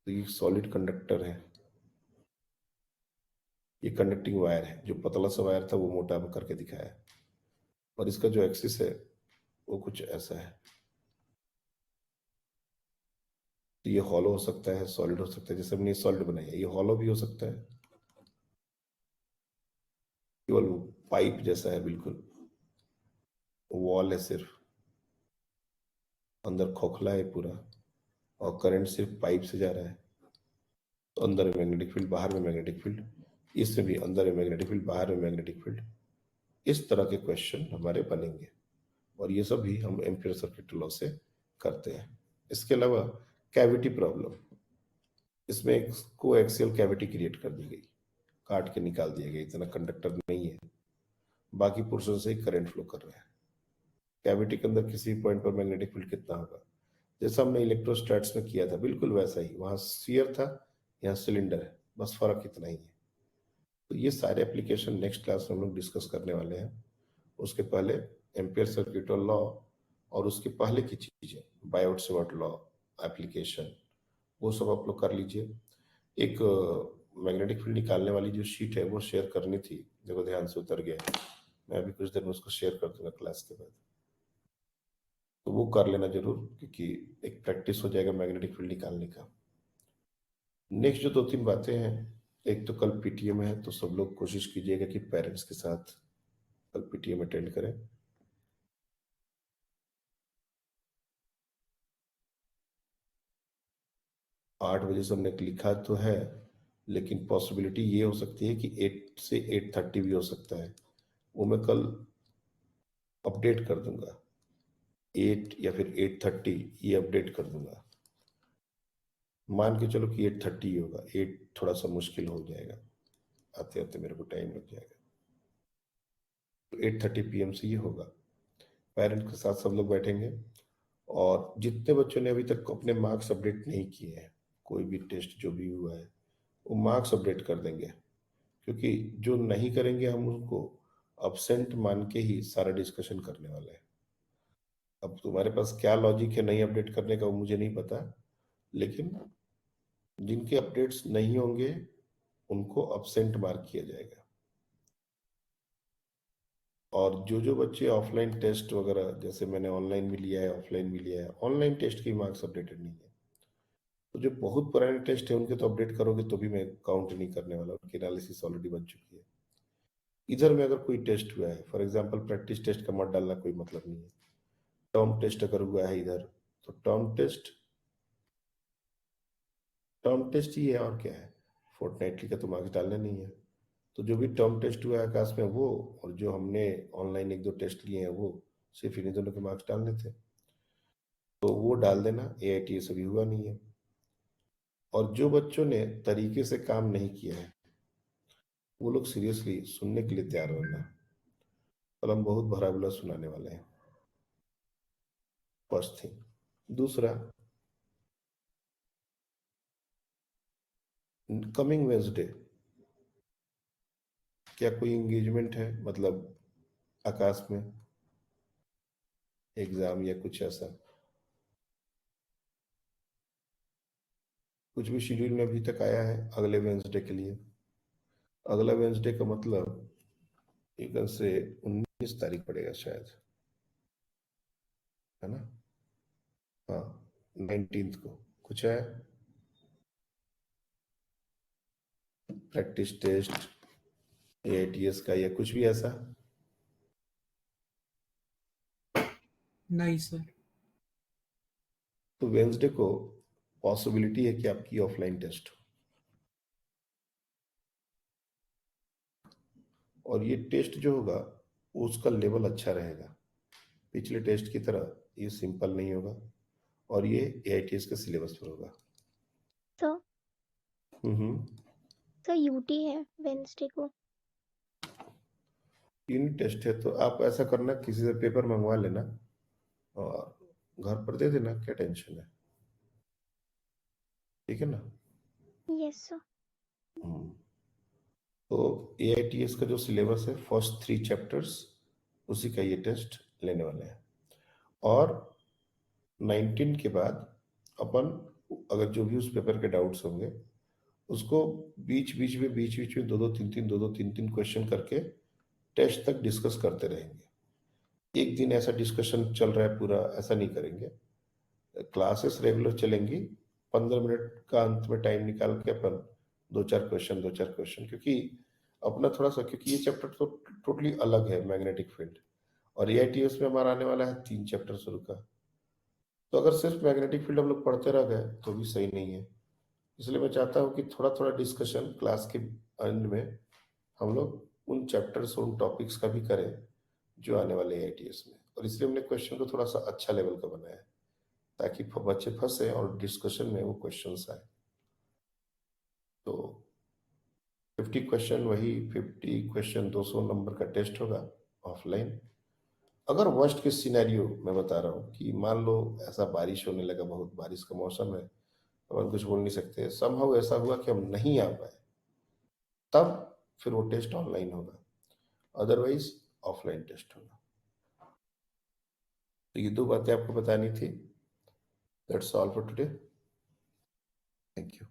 तो ये सॉलिड कंडक्टर है, ये कंडक्टिंग वायर है। जो पतला सा वायर था वो मोटा करके दिखाया है, और इसका जो एक्सिस है वो कुछ ऐसा है। तो ये हॉलो हो सकता है, सॉलिड हो सकता है। जैसे हमने सॉलिड बनाया, ये हॉलो भी हो सकता है, केवल पाइप जैसा है, बिल्कुल वॉल है सिर्फ, अंदर खोखला है पूरा, और करंट सिर्फ पाइप से जा रहा है। तो अंदर में मैग्नेटिक फील्ड, बाहर में मैग्नेटिक फील्ड, इसमें भी अंदर में मैग्नेटिक फील्ड, बाहर में मैग्नेटिक फील्ड। इस तरह के क्वेश्चन हमारे बनेंगे, और ये सब भी हम एम्पियर सर्किट लॉ से करते हैं। इसके अलावा कैविटी प्रॉब्लम, इसमें एक कोएक्सियल कैविटी क्रिएट कर दी गई, काट के निकाल दिया गया, इतना कंडक्टर नहीं है, बाकी पोर्शन से ही करंट फ्लो कर रहा है। कैविटी के अंदर किसी पॉइंट पर मैग्नेटिक फील्ड कितना होगा, जैसा हमने इलेक्ट्रोस्टैट्स में किया था, बिल्कुल वैसा ही। वहां स्फीयर था, यहाँ सिलेंडर है, बस फर्क इतना ही है। तो ये सारे एप्लीकेशन नेक्स्ट क्लास में हम लोग डिस्कस करने वाले हैं। उसके पहले एम्पियर सर्किट और लॉ, और उसके पहले की चीजें बायोट सेवर्ट लॉ एप्लीकेशन, वो सब आप लोग कर लीजिए। एक मैग्नेटिक फील्ड निकालने वाली जो शीट है वो शेयर करनी थी, देखो ध्यान से उतर गया है। मैं अभी कुछ देर में उसको शेयर कर दूंगा क्लास के बाद, तो वो कर लेना जरूर, क्योंकि एक प्रैक्टिस हो जाएगा मैग्नेटिक फील्ड निकालने का। नेक्स्ट जो 2-3 बातें हैं, एक तो कल पीटीएम है, तो सब लोग कोशिश कीजिएगा कि पेरेंट्स के साथ कल पीटीएम अटेंड करें। आठ बजे से हमने लिखा तो है, लेकिन पॉसिबिलिटी ये हो सकती है कि 8 से 8:30 भी हो सकता है। वो मैं कल अपडेट कर दूंगा, 8 या फिर 8:30 ये अपडेट कर दूंगा। मान के चलो कि 8:30 ही होगा, 8 थोड़ा सा मुश्किल हो जाएगा, आते आते मेरे को टाइम लग जाएगा। तो 8:30 PM से ये होगा। पेरेंट्स के साथ सब लोग बैठेंगे, और जितने बच्चों ने अभी तक अपने मार्क्स अपडेट नहीं किए हैं, कोई भी टेस्ट जो भी हुआ है वो मार्क्स अपडेट कर देंगे, क्योंकि जो नहीं करेंगे हम उनको अब्सेंट मान के ही सारा डिस्कशन करने वाले हैं। अब तुम्हारे पास क्या लॉजिक है नहीं अपडेट करने का वो मुझे नहीं पता, लेकिन जिनके अपडेट्स नहीं होंगे उनको अब्सेंट मार्क किया जाएगा। और जो जो बच्चे ऑफलाइन टेस्ट वगैरह, जैसे मैंने ऑनलाइन भी लिया है ऑफलाइन भी लिया है, ऑनलाइन टेस्ट की मार्क्स अपडेटेड नहीं है, तो जो बहुत पुराने टेस्ट है उनके तो अपडेट करोगे तो भी मैं काउंट नहीं करने वाला, उनकी एनालिसिस ऑलरेडी बन चुकी है। इधर में अगर कोई टेस्ट हुआ है, फॉर एग्जांपल प्रैक्टिस टेस्ट का मत डालना, कोई मतलब नहीं है। टर्म टेस्ट अगर हुआ है इधर, तो टर्म टेस्ट ही है, और क्या है। फोर्टनाइटली का तो मार्क्स डालना नहीं है। तो जो भी टर्म टेस्ट हुआ है आकाश में वो, और जो हमने ऑनलाइन 1-2 टेस्ट लिए हैं वो, सिर्फ इन्हीं दोनों के मार्क्स डालने थे, तो वो डाल देना। AITS अभी हुआ नहीं है। और जो बच्चों ने तरीके से काम नहीं किया है वो लोग सीरियसली सुनने के लिए तैयार रहना, कल हम बहुत भरा बुला सुनाने वाले हैं। First thing. दूसरा, कमिंग वेंसडे क्या कोई एंगेजमेंट है, मतलब आकाश में एग्जाम या कुछ ऐसा? कुछ भी शेड्यूल में अभी तक आया है अगले वेंसडे के लिए? अगला वेंसडे का मतलब एक से 19 तारीख पड़ेगा शायद, है ना? हाँ, 19 को कुछ है प्रैक्टिस टेस्ट AITS का या कुछ भी ऐसा? नहीं सर। तो वेंसडे को पॉसिबिलिटी है कि आपकी ऑफलाइन टेस्ट हो, और ये टेस्ट जो होगा उसका लेवल अच्छा रहेगा। पिछले टेस्ट की तरह ये सिंपल नहीं होगा, और ये AITS के सिलेबस पर होगा। सर हम्म। सर यूटी है वेंसडे को। यूनिट टेस्ट है, तो आप ऐसा करना, किसी से पेपर मंगवा लेना और घर पर दे देना, क्या टेंशन है, ठीक है ना? Yes sir. हम्म। तो AITS का जो सिलेबस है, फर्स्ट 3 चैप्टर्स, उसी का ये टेस्ट लेने वाले हैं। और 19 के बाद अपन, अगर जो भी उस पेपर के डाउट्स होंगे उसको बीच बीच में 2-2 3-3 क्वेश्चन करके टेस्ट तक डिस्कस करते रहेंगे। एक दिन ऐसा डिस्कशन चल रहा है पूरा, ऐसा नहीं करेंगे। क्लासेस रेगुलर चलेंगी, 15 मिनट का अंत में टाइम निकाल के अपन 2-4 क्वेश्चन, क्योंकि अपना थोड़ा सा, क्योंकि ये चैप्टर तो टोटली अलग है मैग्नेटिक फील्ड, और AITS में हमारा आने वाला है 3 चैप्टर शुरू का। तो अगर सिर्फ मैग्नेटिक फील्ड हम लोग पढ़ते रह गए तो भी सही नहीं है। इसलिए मैं चाहता हूँ कि थोड़ा थोड़ा डिस्कशन क्लास के एंड में हम लोग उन चैप्टर्स और उन टॉपिक्स का भी करें जो आने वाले AITS में। और इसलिए हमने क्वेश्चन को थोड़ा सा अच्छा लेवल का बनाया है, ताकि बच्चे फंसे और डिस्कशन में वो क्वेश्चंस आए। तो 50 क्वेश्चन, वही 50 क्वेश्चन 200 नंबर का टेस्ट होगा ऑफलाइन, अगर वर्स्ट केस सिनेरियो मैं बता रहा हूँ कि मान लो ऐसा बारिश होने लगा, बहुत बारिश का मौसम है, अपन कुछ बोल नहीं सकते, समहाउ ऐसा हुआ कि हम नहीं आ पाए, तब फिर वो टेस्ट ऑनलाइन होगा, अदरवाइज ऑफलाइन टेस्ट होगा। तो ये 2 बातें आपको बतानी थी। That's all for today. Thank you.